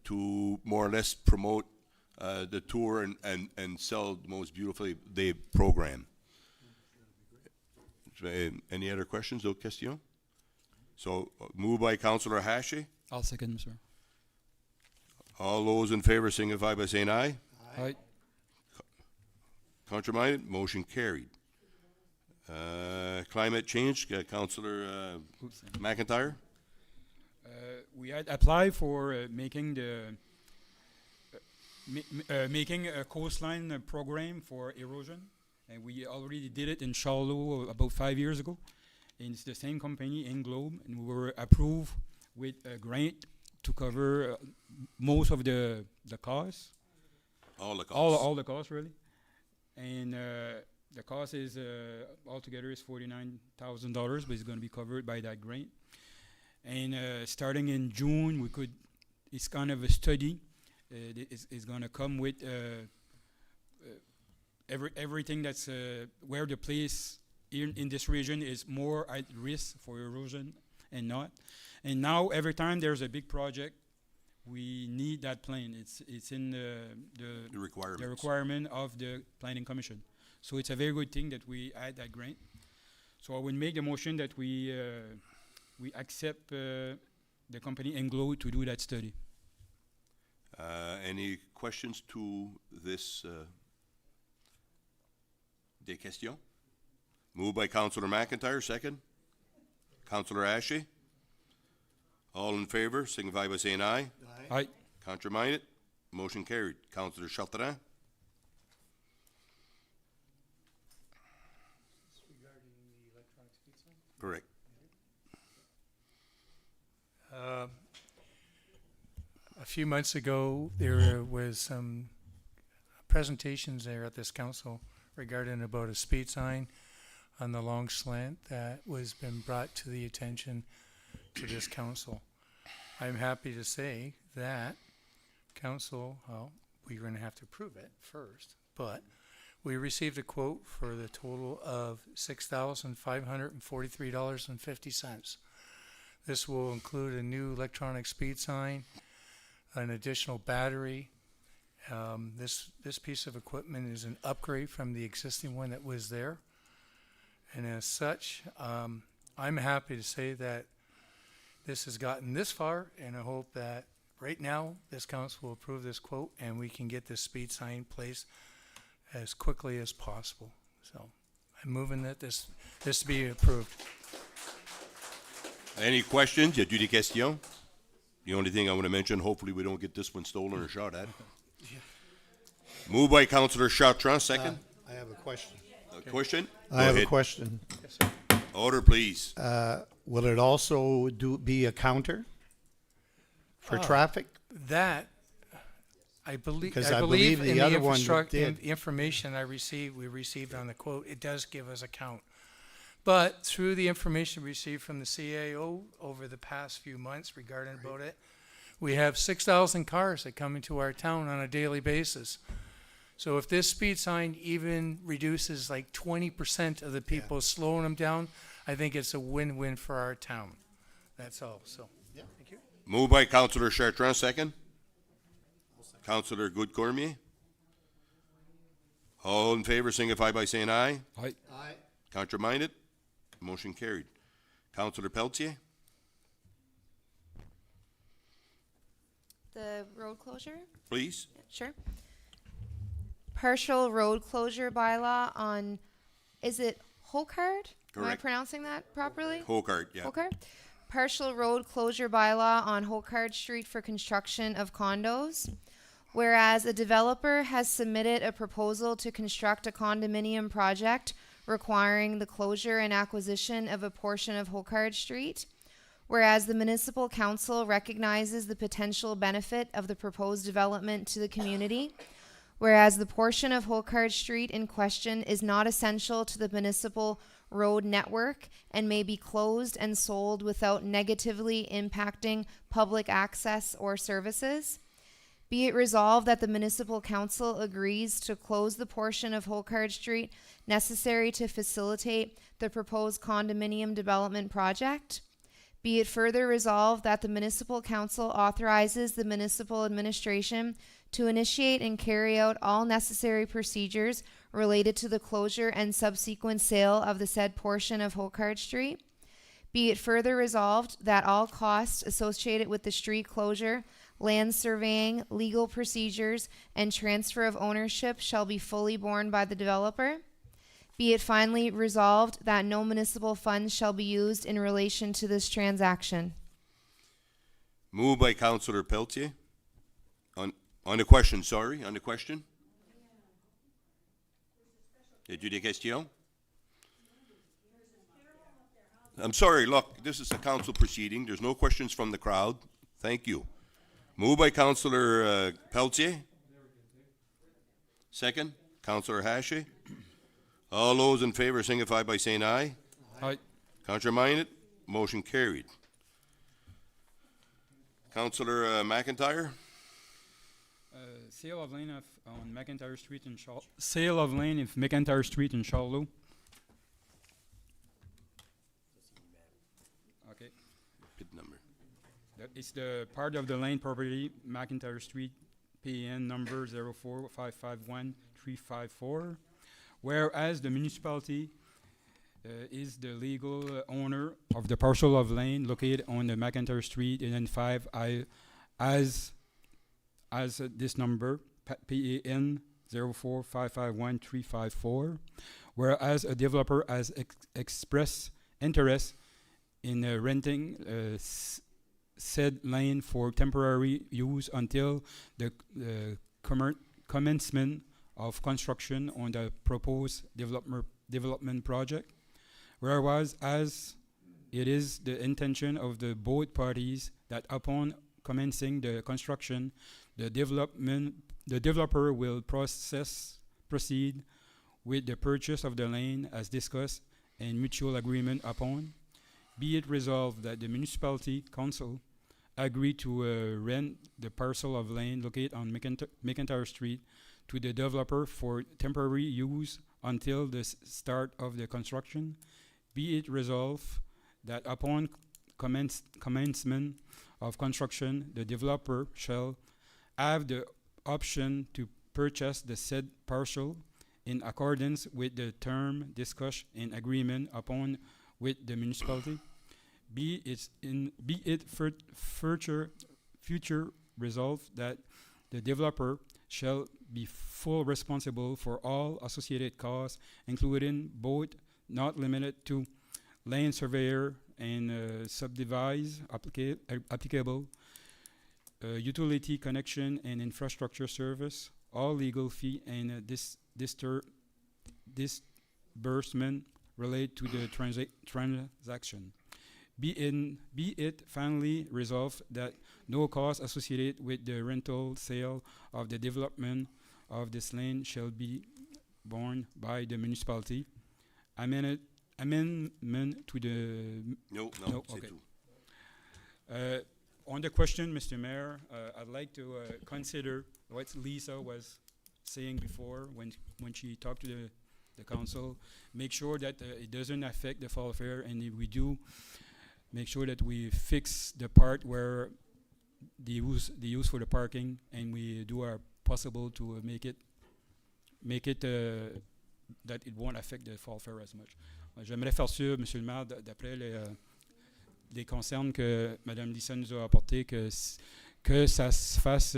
to more or less promote the tour and sell the most beautiful day program. Any other questions, or questions? So, moved by Councillor Hashi. I'll second, sir. All those in favor signify by saying aye. Aye. Contrary-minded, motion carried. Climate change, Councillor McIntyre. We had applied for making the making a coastline program for erosion, and we already did it in Charlotte about 5 years ago. And it's the same company, Englobe, and we were approved with a grant to cover most of the costs. All the costs. All the costs, really. And the cost is altogether is $49,000, but it's going to be covered by that grant. And starting in June, it's kind of a study. It's going to come with everything that's where the place in this region is more at risk for erosion and not. And now every time there's a big project, we need that plan. It's in the requirement of the Planning Commission. So it's a very good thing that we add that grant. So I would make the motion that we accept the company Englobe to do that study. Any questions to this? Des questions? Moved by Councillor McIntyre, second. Councillor Ashe. All in favor, signify by saying aye. Aye. Contrary-minded, motion carried. Councillor Chartrand. Regarding the electronic speed sign? Correct. A few months ago, there was some presentations there at this council regarding about a speed sign on the long slant that was been brought to the attention to this council. I'm happy to say that council, well, we're going to have to prove it first, but we received a quote for the total of $6,543.50. This will include a new electronic speed sign, an additional battery. This piece of equipment is an upgrade from the existing one that was there. And as such, I'm happy to say that this has gotten this far, and I hope that right now this council will approve this quote and we can get this speed sign placed as quickly as possible. So I'm moving that this be approved. Any questions? Y a-t-il des questions? The only thing I want to mention, hopefully we don't get this one stolen or shot at. Moved by Councillor Chartrand, second. I have a question. Question? I have a question. Order, please. Will it also be a counter for traffic? That, I believe Because I believe in the the other one did. information we received on the quote, it does give us a count. But through the information received from the CAO over the past few months regarding about it, we have 6,000 cars that come into our town on a daily basis. So if this speed sign even reduces like 20% of the people, slowing them down, I think it's a win-win for our town. That's all. So, thank you. Moved by Councillor Chartrand, second. Councillor Good-Cormier. All in favor, signify by saying aye. Aye. Aye. Contrary-minded, motion carried. Councillor Pelletier. The road closure? Please. Sure. Partial road closure bylaw on, is it Hokard? Am I Correct. pronouncing that properly? Hokard, yeah. Okay. Partial road closure bylaw on Hokard Street for construction of condos. Whereas a developer has submitted a proposal to construct a condominium project requiring the closure and acquisition of a portion of Hokard Street. Whereas the municipal council recognizes the potential benefit of the proposed development to the community. Whereas the portion of Hokard Street in question is not essential to the municipal road network and may be closed and sold without negatively impacting public access or services. Be it resolved that the municipal council agrees to close the portion of Holcard Street necessary to facilitate the proposed condominium development project. Be it further resolved that the municipal council authorizes the municipal administration to initiate and carry out all necessary procedures related to the closure and subsequent sale of the said portion of Holcard Street. Be it further resolved that all costs associated with the street closure, land surveying, legal procedures, and transfer of ownership shall be fully borne by the developer. Be it finally resolved that no municipal funds shall be used in relation to this transaction. Moved by Councillor Pelletier. On the question, sorry, on the question. Y a-t-il des questions? I'm sorry, look, this is a council proceeding. There's no questions from the crowd. Thank you. Moved by Councillor Pelletier. Second, Councillor Hache. All those in favor signify by saying aye. Aye. Contrary-minded, motion carried. Councillor McIntyre. Sale of land on McIntyre Street in Sale of land in McIntyre Street in Charlotte. Okay. Good number. It's the part of the land property, McIntyre Street, PN number 04551-354. Whereas the municipality is the legal owner of the parcel of land located on the McIntyre Street in N5 as this number, PAN 04551-354. Whereas a developer has expressed interest in renting said land for temporary use until the commencement of construction on the proposed development project. Whereas as it is the intention of the both parties that upon commencing the construction, the developer will proceed with the purchase of the land as discussed and mutual agreement upon. Be it resolved that the municipality council agree to rent the parcel of land located on McIntyre Street to the developer for temporary use until the start of the construction. Be it resolved that upon commencement of construction, the developer shall have the option to purchase the said parcel in accordance with the term discussed in agreement upon with the municipality. Be it future resolved that the developer shall be full responsible for all associated costs, including both not limited to land surveyor and subdivise applicable utility connection and infrastructure service, all legal fee and disbursement related to the transaction. Be it finally resolved that no cost associated with the rental sale of the development of this land shall be borne by the municipality. Amendment to the... No, okay. On the question, Mr. Mayor, I'd like to consider what Lisa was saying before when she talked to the council. Make sure that it doesn't affect the fall fair, and if we do, make sure that we fix the part where the use for the parking, and we do our possible to make it that it won't affect the fall fair as much. J'aimerais faire sûr, Monsieur le maire, d'après les concerns que Mme Lisa nous a apportés, que ça se fasse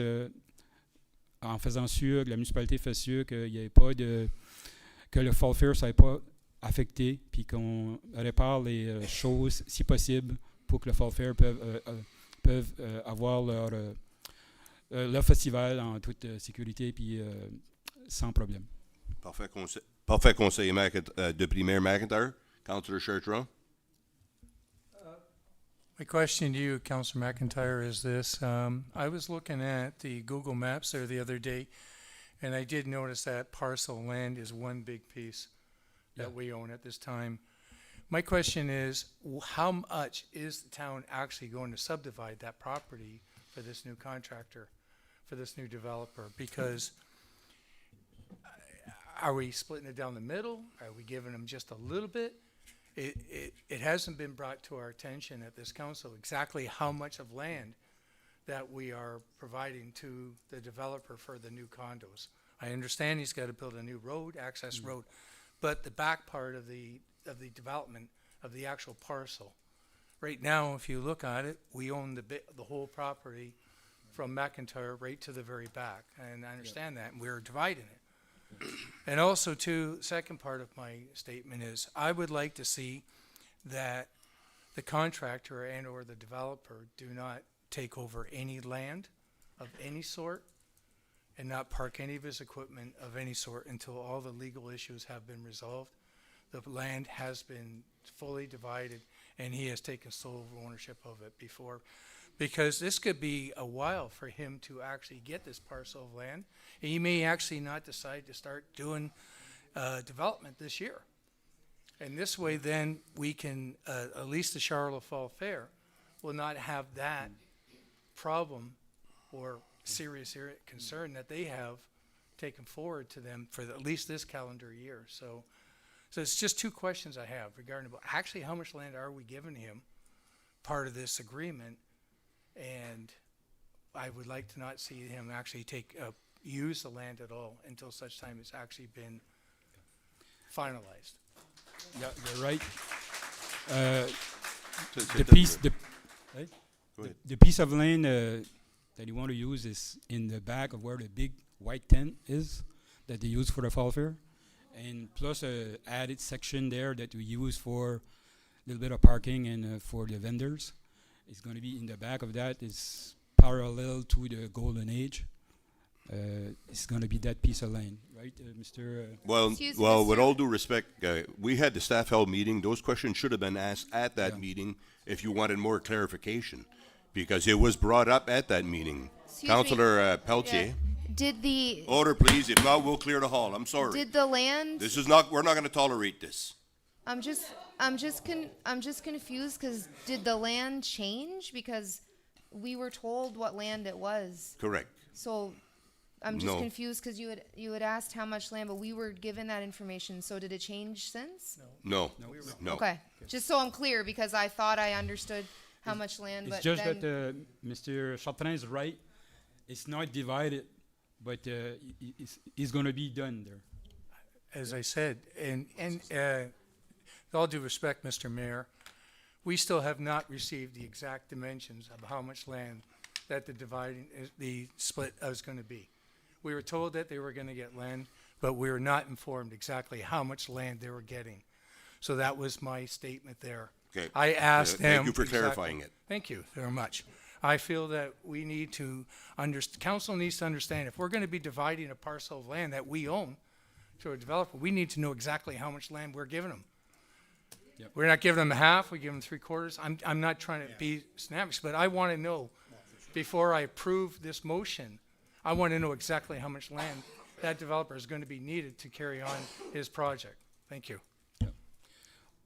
en faisant sûr, que la municipalité fait sûr qu'il n'y ait pas que le fall fair ne soit pas affecté, puis qu'on répare les choses si possible pour que le fall fair peuvent avoir leur festival en toute sécurité puis sans problème. Parfait conseil Deputy Mayor McIntyre. Councillor Chartrand. My question to you, Councillor McIntyre, is this. I was looking at the Google Maps there the other day, and I did notice that parcel of land is one big piece that we own at this time. My question is, how much is the town actually going to subdivide that property for this new contractor, for this new developer? Because are we splitting it down the middle? Are we giving them just a little bit? It hasn't been brought to our attention at this council exactly how much of land that we are providing to the developer for the new condos. I understand he's got to build a new road, access road, but the back part of the development of the actual parcel. Right now, if you look at it, we own the whole property from McIntyre right to the very back, and I understand that, and we're dividing it. And also, too, second part of my statement is, I would like to see that the contractor and or the developer do not take over any land of any sort and not park any of his equipment of any sort until all the legal issues have been resolved. The land has been fully divided and he has taken sole ownership of it before. Because this could be a while for him to actually get this parcel of land. He may actually not decide to start doing development this year. And this way then we can, at least the Charlotte Fall Fair will not have that problem or serious concern that they have taken forward to them for at least this calendar year. So it's just two questions I have regarding about actually how much land are we giving him part of this agreement. And I would like to not see him actually use the land at all until such time it's actually been finalized. Yeah, you're right. The piece, The piece of land that you want to use is in the back of where the big white tent is that they use for the fall fair, and plus a added section there that we use for a little bit of parking and for the vendors. It's going to be in the back of that. It's parallel to the Golden Age. It's going to be that piece of land, right, Mr. Well, Excuse me, well, with sir. all due respect, we had the staff held meeting. Those questions should have been asked at that meeting if you wanted more clarification, because it was brought up at that meeting. Excuse me. Councillor Pelletier. Did the Order, please. If not, we'll clear the hall. I'm sorry. did the land? This is not. We're not going to tolerate this. I'm just confused because did the land change? Because we were told what land it was. Correct. So I'm just No. confused because you had asked how much land, but we were given that information. So did it change since? No. No. Okay, just so I'm clear, because I thought I understood how much land, It's but just then that Mr. Chartrand is right. It's not divided, but it's going to be done there. As I said, and with all due respect, Mr. Mayor, we still have not received the exact dimensions of how much land that the split is going to be. We were told that they were going to get land, but we were not informed exactly how much land they were getting. So that was my statement there. Okay. I asked him. Thank you for exactly- clarifying it. Thank you very much. I feel that we need to council needs to understand, if we're going to be dividing a parcel of land that we own to a developer, we need to know exactly how much land we're giving them. Yep. We're not giving them half, we give them 3/4. I'm not trying to be snappish, but I want to know, before I approve this motion, I want to know exactly how much land that developer is going to be needed to carry on his project. Thank you.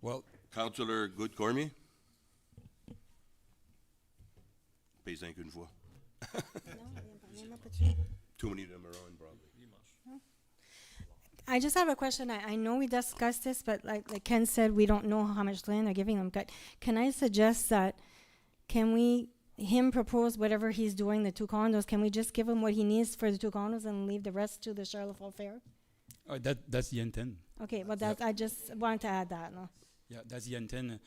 Well, Councillor Good-Cormier. Paye 5 une fois. Too many of them are on, probably. I just have a question. I know we discussed this, but like Ken said, we don't know how much land they're giving them. Can I suggest that, him propose whatever he's doing, the 2 condos, can we just give him what he needs for the 2 condos and leave the rest to the Charlotte Fall Fair? that's the intent. Okay, well, I just wanted to add that, no? Yeah, that's the intent.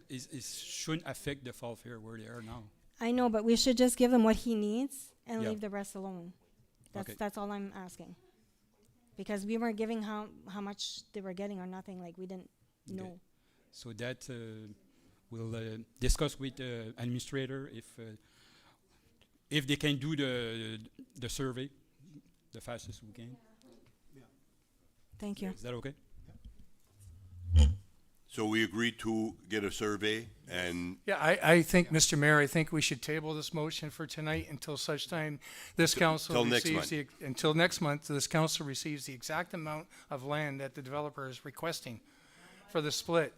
It shouldn't affect the fall fair where they are now. I know, but we should just give him what he needs and Yeah. leave the rest alone. Okay. That's all I'm asking. Because we weren't giving how much they were getting or nothing, like we didn't know. So that we'll discuss with the administrator if they can do the survey the fastest we can. Thank you. Is that okay? So we agreed to get a survey and Yeah, I think, Mr. Mayor, I think we should table this motion for tonight until such time this council till next receives until next month, this council receives the exact amount of land that the developer is requesting for the split.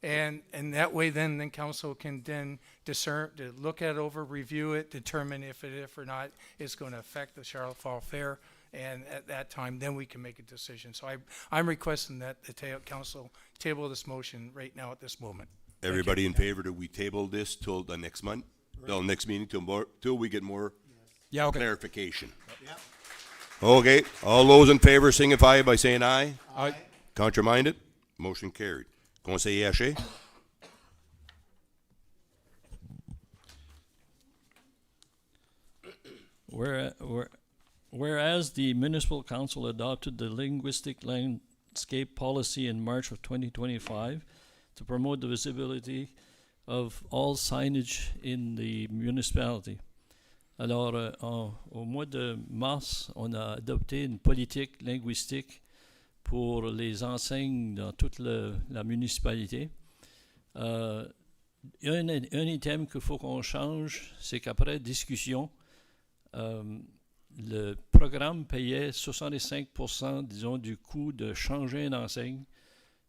And that way then council can then discern, to look at it over, review it, determine if or not it's going to affect the Charlotte Fall Fair. And at that time, then we can make a decision. So I'm requesting that the council table this motion right now at this moment. Everybody in favor that we table this till the next month? Till next meeting, till we get more Yeah, okay. clarification? Okay, all those in favor signify by saying aye. Aye. Contraminded? Motion carried. Conseiller Haché? Whereas the municipal council adopted the linguistic landscape policy in March of 2025 to promote the visibility of all signage in the municipality. Alors, au mois de mars, on a adopté une politique linguistique pour les enseignes dans toute la municipalité. Un item qu'il faut qu'on change, c'est qu'après discussion, le programme payait 65%, disons, du coût de changer une enseigne.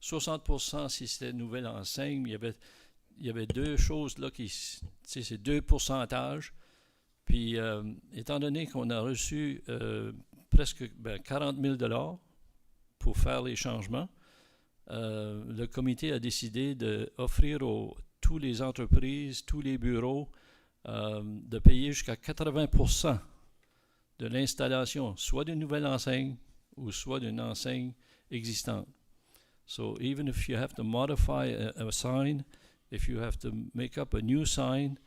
60% si c'était une nouvelle enseigne. Il y avait deux choses là c'est deux pourcentages. Puis, étant donné qu'on a reçu presque 40 000 pour faire les changements, le comité a décidé d'offrir tous les entreprises, tous les bureaux, de payer jusqu'à 80% de l'installation, soit d'une nouvelle enseigne ou soit d'une enseigne existante. So even if you have to modify a sign, if you have to make up a new sign,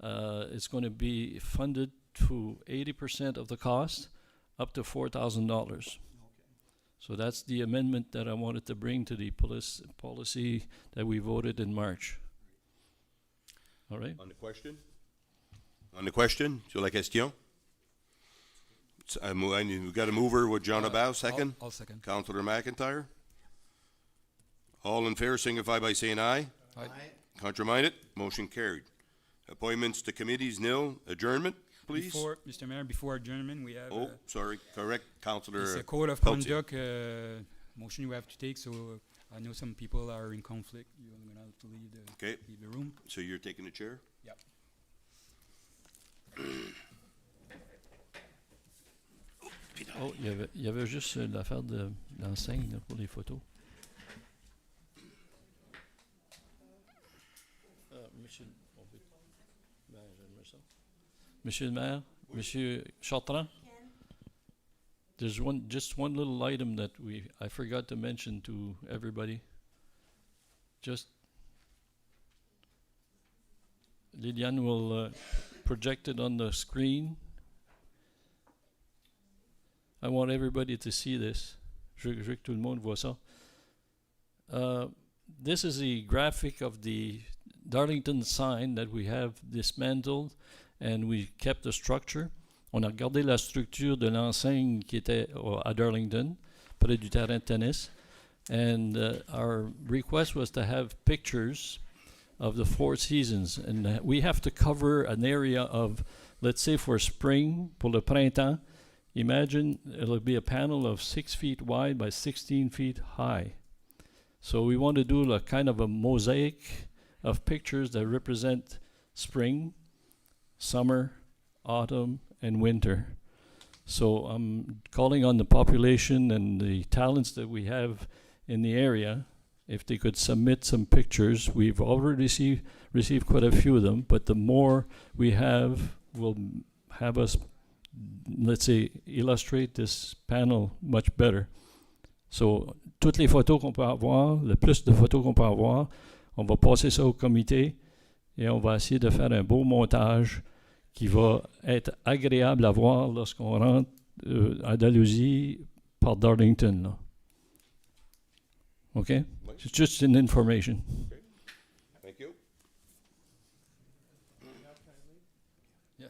it's going to be funded to 80% of the cost, up to $4,000. So that's the amendment that I wanted to bring to the policy that we voted in March. All right? On the question? On the question, sur la question? We've got a mover with John Abao, second. I'll second. Councillor McIntyre. All in favor signify by saying aye. Aye. Contraminded? Motion carried. Appointments to committees, nil. Adjournment, please. Mr. Mayor, before adjournment, we have Sorry, correct, Councillor. it's a code of Pelletier. conduct motion you have to take. So I know some people are in conflict. You're going to have to leave the room. So you're taking the chair? Yep. Oh, il y avait juste l'affaire de l'enseigne là, pour les photos. Monsieur le maire, Monsieur Chartrand, there's just one little item that I forgot to mention to everybody. Just Liliane will project it on the screen. I want everybody to see this. Je veux que tout le monde voit ça. This is the graphic of the Darlington sign that we have dismantled, and we kept the structure. On a gardé la structure de l'enseigne qui était à Darlington, près du terrain de tennis. And our request was to have pictures of the four seasons. And we have to cover an area of, let's say for spring, pour le printemps, imagine it'll be a panel of 6 feet wide by 16 feet high. So we want to do a kind of a mosaic of pictures that represent spring, summer, autumn, and winter. So I'm calling on the population and the talents that we have in the area, if they could submit some pictures. We've already received quite a few of them, but the more we have will have us, let's say, illustrate this panel much better. So, toutes les photos qu'on peut avoir, le plus de photos qu'on peut avoir, on va passer ça au comité et on va essayer de faire un beau montage qui va être agréable à voir lorsqu'on rentre à Dalhousie par Darlington. Là. Okay? It's just an information. Okay. Thank you. Yeah.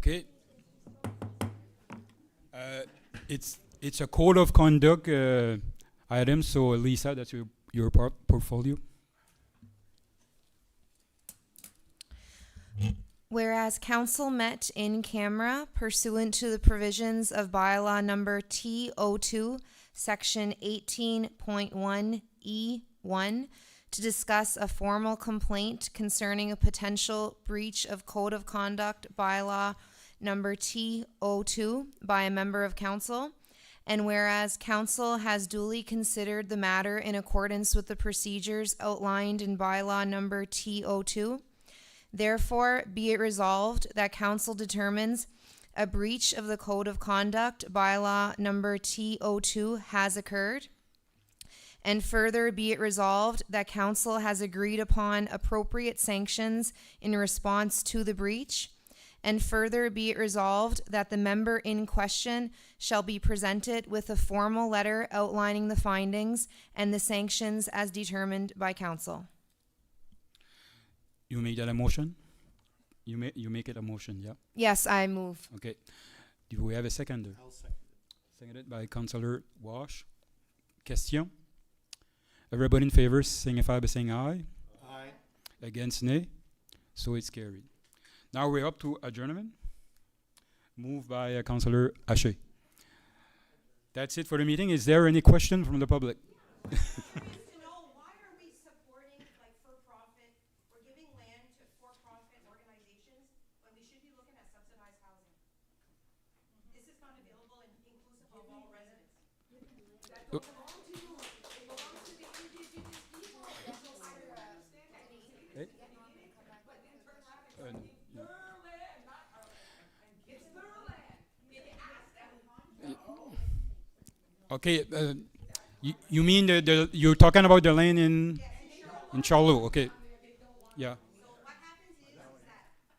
Okay. It's a code of conduct item. So Lisa, that's your portfolio. Whereas council met in camera pursuant to the provisions of bylaw number T02, section 18.1E1, to discuss a formal complaint concerning a potential breach of code of conduct bylaw number T02 by a member of council. And whereas council has duly considered the matter in accordance with the procedures outlined in bylaw number T02, therefore, be it resolved that council determines a breach of the code of conduct bylaw number T02 has occurred. And further, be it resolved that council has agreed upon appropriate sanctions in response to the breach. And further, be it resolved that the member in question shall be presented with a formal letter outlining the findings and the sanctions as determined by council. You make that a motion? You make it a motion, yeah? Yes, I move. Okay. Do we have a seconder? I'll second it. Seconded by Councillor Wash. Question? Everybody in favor signify by saying aye. Aye. Against nay. So it's carried. Now we're up to adjournment. Moved by Councillor Haché. That's it for the meeting. Is there any question from the public? Okay, you mean you're talking about the land in Charlot? Okay, yeah. So what happens is that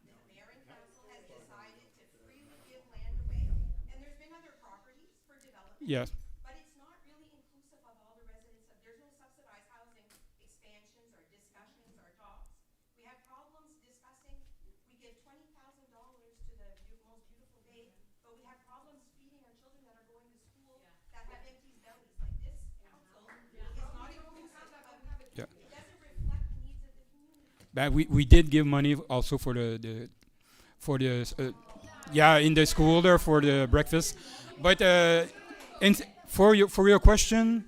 the mayor and council has decided to freely give land away, and there's been other properties for development. Yes. But it's not really inclusive of all the residents. There's no subsidized housing expansions or discussions or talks. We have problems discussing. We give $20,000 to the most beautiful bay, but we have problems feeding our children that are going to school that have empty bellies. Like this council is not inclusive of. Yeah. It doesn't reflect the needs of the community. But we did give money also for the yeah, in the school there for the breakfast. But and for your question,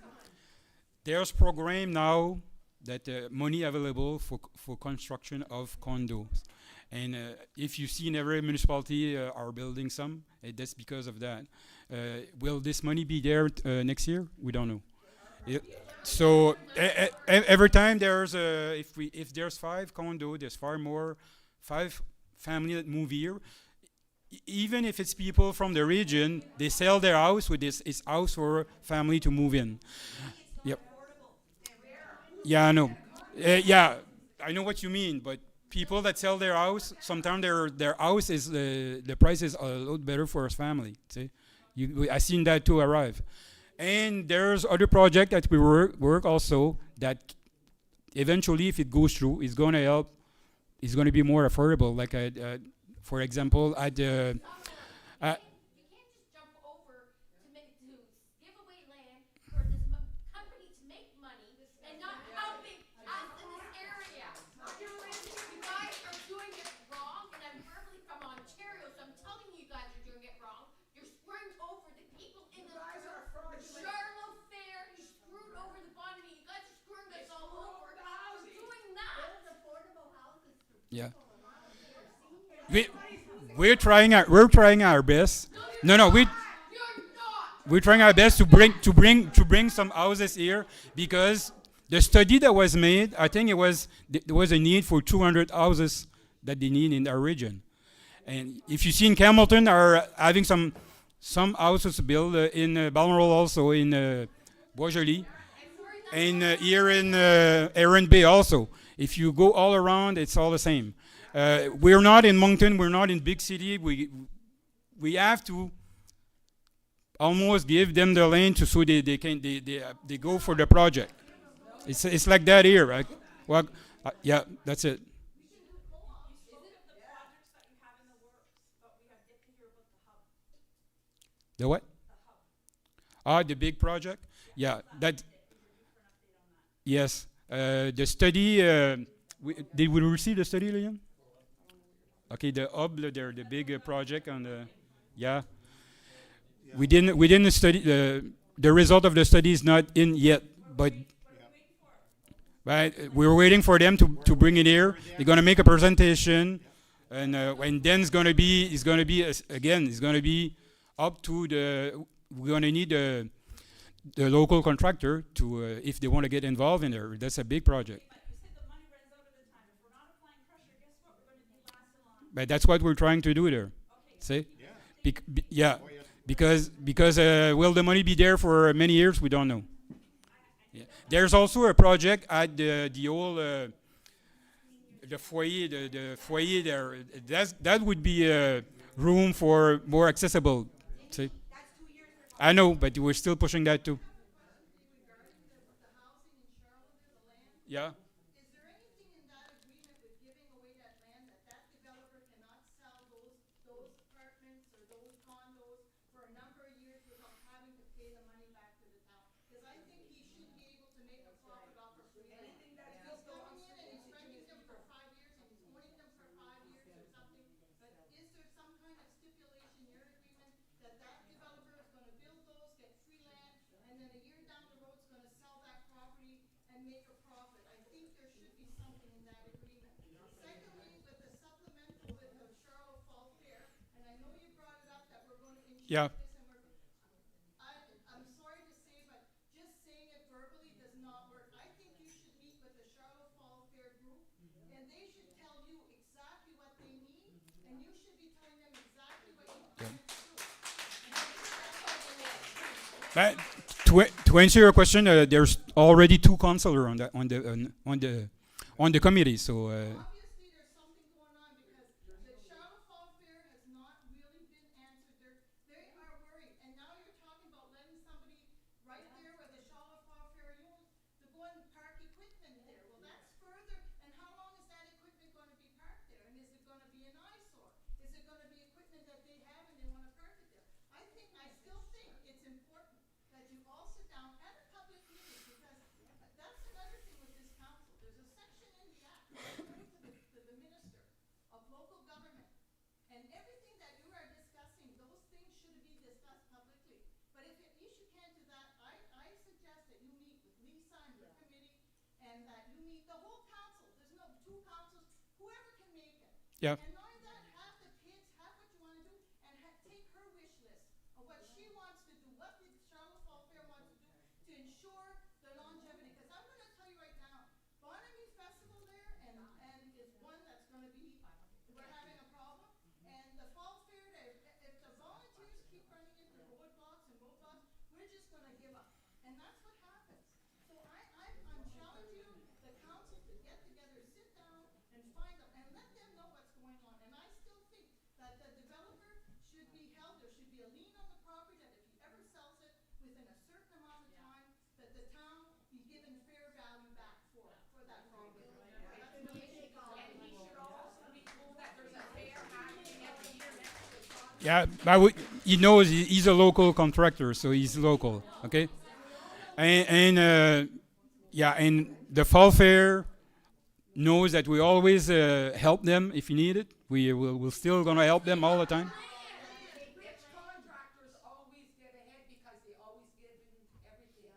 there's program now that money available for construction of condos. And if you see in every municipality are building some, that's because of that. Will this money be there next year? We don't know. So every time there's if there's 5 condo, there's far more 5 family that move here. Even if it's people from the region, they sell their house with this house for family to move in. Yep. Yeah, I know. Yeah, I know what you mean. But people that sell their house, sometimes their house is the price is a lot better for a family. See, I seen that too arrive. And there's other project that we work also that eventually, if it goes through, is going to help. It's going to be more affordable. Like for example, at the. You can't just jump over to give away land for this company to make money and not helping us in this area. You guys are doing it wrong, and I'm verbally from Ontario, so I'm telling you guys are doing it wrong. You're screwing over the people in the Charlotte Fair. You screwed over the Bonnie. You guys are screwing us all over. You're doing that. Affordable houses. Yeah. We're trying our best. No, we're trying our best to bring some houses here because the study that was made, I think there was a need for 200 houses that they need in our region. And if you see in Campbellton are having some houses built in Balmoral also in Bois-Joli and here in Erin Bay also. If you go all around, it's all the same. We're not in Moncton. We're not in big city. We have to almost give them the land so they go for the project. It's like that here, right? Well, yeah, that's it. The what? Ah, the big project? Yeah, that. Yes. The study, did we receive the study, Liam? Okay, the hub there, the big project on the, yeah. We didn't study, the result of the study is not in yet, but we're waiting for them to bring it here. They're gonna make a presentation, and then it's gonna be up to we're gonna need the local contractor to, if they want to get involved in there. That's a big project. But that's what we're trying to do there. See? Yeah. Because will the money be there for many years? We don't know. Yeah. There's also a project at the old the foyer there. That would be a room for more accessible. See? I know, but we're still pushing that too. Yeah. Is there anything in that agreement with giving away that land that developer cannot sell those apartments or those condos for a number of years without having to pay the money back to the town? Because I think he should be able to make a profit off of free land. He's coming in and he's renting them for 5 years and he's owning them for 5 years or something. But is there some kind of stipulation in your agreement that developer is gonna build those, get free land, and then a year down the road is gonna sell that property and make a profit? I think there should be something in that agreement. Secondly, with the supplemental with the Charlotte Fall Fair, and I know you brought it up that we're going to Yeah. insure this and I'm sorry to say, but just saying it verbally does not work. I think you should meet with the Charlotte Fall Fair group, and they should tell you exactly what they need, and you should be telling them exactly what you plan to do. To answer your question, there's already 2 counselors on the committee. So Obviously, there's something going on because the Charlotte Fall Fair has not really been answered. They are worried, and now you're talking about letting somebody right there where the Charlotte Fall Fair used to go and park equipment there. Well, that's further, and how long is that equipment going to be parked there? And is it going to be an eyesore? Is it going to be equipment that they have and they want to park it there? I still think it's important that you all sit down at a public meeting, because that's another thing with this council. There's a section in the act, according to the minister of local government, and everything that you are discussing, those things should be discussed publicly. But if at least you can't do that, I suggest that you meet with Lisa and her committee, and that you meet the whole council. There's no 2 councils, whoever can make it. yeah. And not only that, have the kids, have what you want to do, and take her wish list of what she wants to do, what the Charlotte Fall Fair wants to do to ensure the longevity. Because I'm going to tell you right now, Bonamy Festival there and is one that's going to be, we're having a problem. And the Fall Fair there, if the volunteers keep running into roadblocks, we're just going to give up. And that's what happens. So I'm challenging you, the council, to get together, sit down and find them and let them know what's going on. And I still think that the developer should be held, there should be a lien on the property, that if he ever sells it within a certain amount of time, that the town be given fair value back for that property. Yeah, but he knows he's a local contractor, so he's local, okay? And the Fall Fair knows that we always help them if you need it. We're still gonna help them all the time. Rich contractors always get ahead because they always give everything.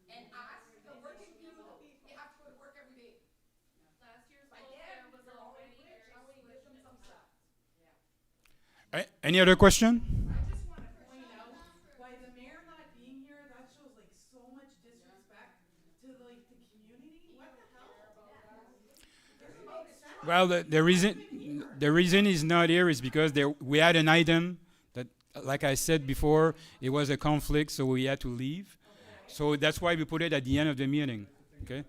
And us, the working people, you have to go to work every day. Last year's fall fair was already rich, I want to give them some stuff. Any other question? I just want to point out, by the mayor not being here, that shows like so much disrespect to like the community. What the hell? Well, the reason he's not here is because we had an item that, like I said before, it was a conflict, so we had to leave. So that's why we put it at the end of the meeting. Okay. And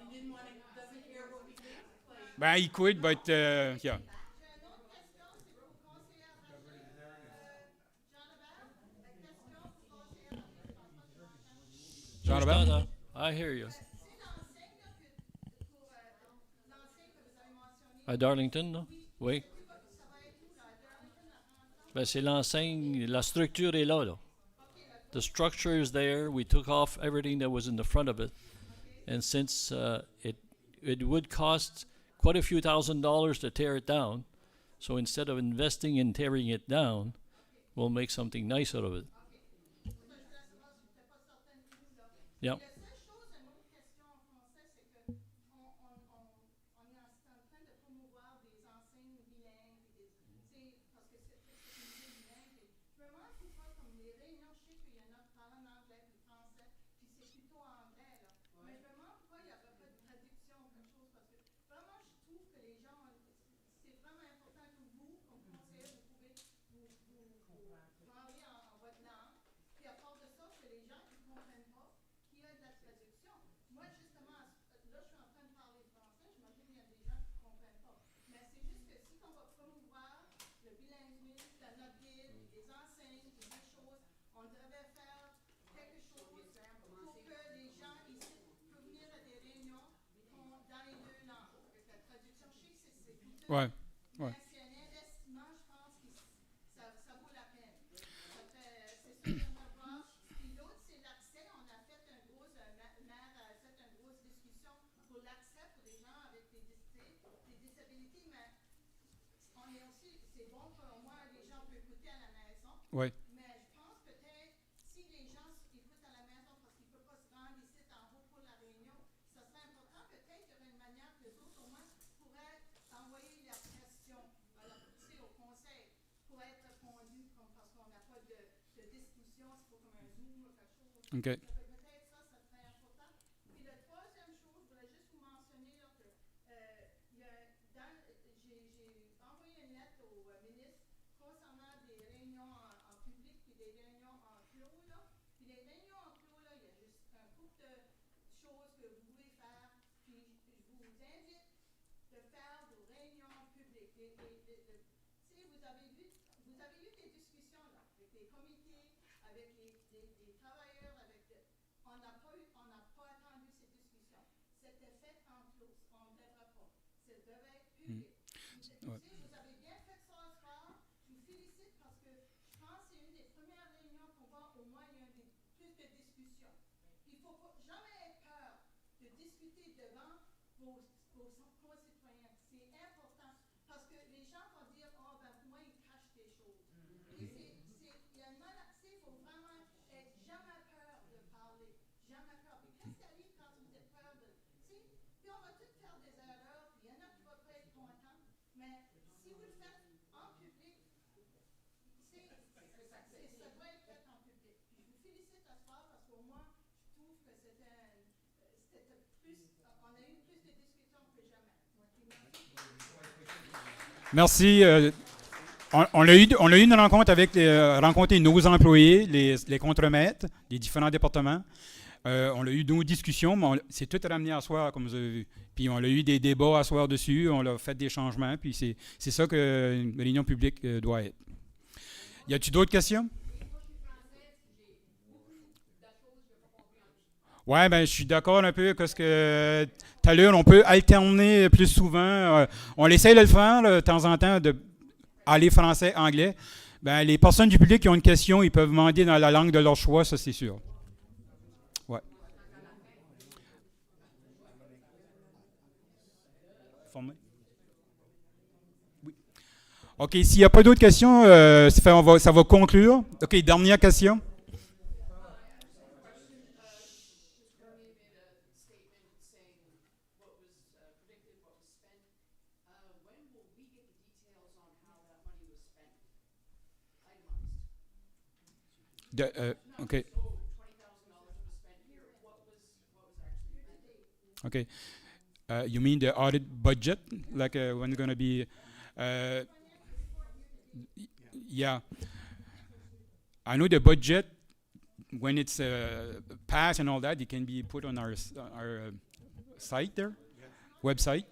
he didn't want to, doesn't care what we think. Like, Well, he could, but yeah. Je t'entends. I hear you. À Darlington, non? Oui. Ben, c'est l'enseigne, la structure est là, là. The structure is there. We took off everything that was in the front of it. And since it would cost quite a few $1,000s to tear it down, so instead of investing in tearing it down, we'll make something nice out of it. Yeah. La seule chose, une autre question en français, c'est que on est en train de promouvoir des enseignes bilingues, parce que c'est une ville bilingue. Vraiment, il ne faut pas comme les réunions, je sais qu'il y en a qui parlent en anglais puis français, puis c'est plutôt anglais, là. Mais vraiment, pourquoi il n'y aurait pas de traduction ou quelque chose? Parce que vraiment, je trouve que les gens, c'est vraiment important que vous, comme conseiller, vous pouvez vous parler en votre langue. Puis à part de ça, que les gens qui ne comprennent pas, qu'il y a de la traduction. Moi, justement, là, je suis en train de parler français. J'imagine qu'il y a des gens qui ne comprennent pas. Mais c'est juste que si on va promouvoir le bilinguisme dans notre ville, puis des enseignes, puis des choses, on devrait faire quelque chose pour que les gens ici peuvent venir à des réunions dans les deux langues, avec la traduction. Je sais que c'est coûteux. Ouais. Ouais. Mais c'est un investissement, je pense que ça vaut la peine. C'est ça que j'aimerais voir. Puis l'autre, c'est l'accès. On a fait le maire a fait une grosse discussion pour l'accès pour les gens avec des disabilités, mais on est aussi, c'est bon qu'au moins les gens peuvent écouter à la maison. Ouais. Mais je pense peut-être si les gens écoutent à la maison parce qu'ils ne peuvent pas se rendre ici en haut pour la réunion, ça serait important. Peut-être qu'il y aurait une manière que les autres au moins pourraient envoyer leurs questions au conseil pour être répondues, parce qu'on n'a pas de discussion, c'est pas comme un Zoom ou quelque chose. OK. Peut-être ça serait important. Puis la troisième chose, je voulais juste vous mentionner là, que j'ai envoyé une lettre au ministre concernant des réunions en public puis des réunions en clos. Là. Puis les réunions en clos, là, il y a juste un couple de choses que vous pouvez faire. Puis je vous invite de faire vos réunions publiques. Vous avez eu des discussions là, avec les comités, avec les travailleurs, on n'a pas attendu ces discussions. C'était fait en clos. On ne devrait pas. Ça devait être public. Ouais. Vous avez bien fait ça ce soir. Je vous félicite parce que je pense que c'est une des premières réunions qu'on va au moins il y a plus de discussions. Il ne faut jamais avoir peur de discuter devant vos concitoyens. C'est important parce que les gens vont dire oh ben moi ils cachent des choses. Il y a une maladie, il faut vraiment être jamais peur de parler, jamais peur. Puis qu'est-ce qui arrive quand vous êtes peur de, puis on va tous faire des erreurs, puis il y en a qui vont pas être contents, mais si vous le faites en public, ça doit être fait en public. Puis je vous félicite à ce soir parce qu'au moins je trouve que c'était plus, on a eu plus de discussions que jamais. Merci. On a eu une rencontre avec rencontrer nos employés, les contremaîtres des différents départements. On a eu nos discussions, mais c'est tout ramené à soir, comme vous avez vu. Puis on a eu des débats à soir dessus, on a fait des changements, puis c'est ça qu'une réunion publique doit être. Y a-t-il d'autres questions? Ouais, ben je suis d'accord un peu parce que tout à l'heure, on peut alterner plus souvent. On essaie de le faire de temps en temps, de aller français, anglais. Ben, les personnes du public qui ont une question, ils peuvent demander dans la langue de leur choix, ça c'est sûr. Ouais. Formé? Oui. OK, s'il n'y a pas d'autres questions, ça va conclure. OK, dernière question. Okay. Okay. You mean the audit budget? Like when it's going to be... yeah. I know the budget, when it's passed and all that, it can be put on our site there, website.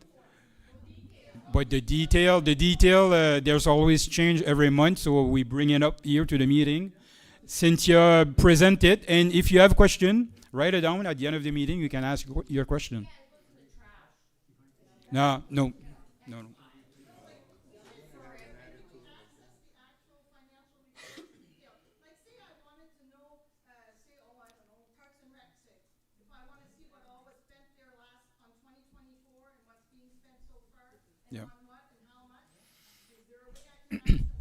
But the detail, there's always change every month, so we bring it up here to the meeting. Cynthia present it, and if you have a question, write it down at the end of the meeting. You can ask your question. No. Like say I wanted to know I wanna see what all was spent there last, on 2024, and what's being spent so far, and Yeah. on what and how much. Is there a way I can access that?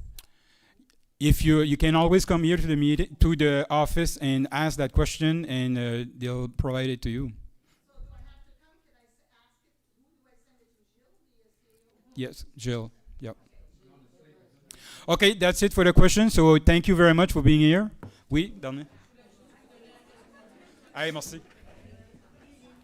If you can always come here to the meeting, to the office and ask that question, and they'll provide it to you. So do I have to come, can I ask it, who do I send it to, Jill, the CEO? Yes, Jill. Yep. Okay, that's it for the question. So thank you very much for being here. Oui, Darnay. Allez, merci.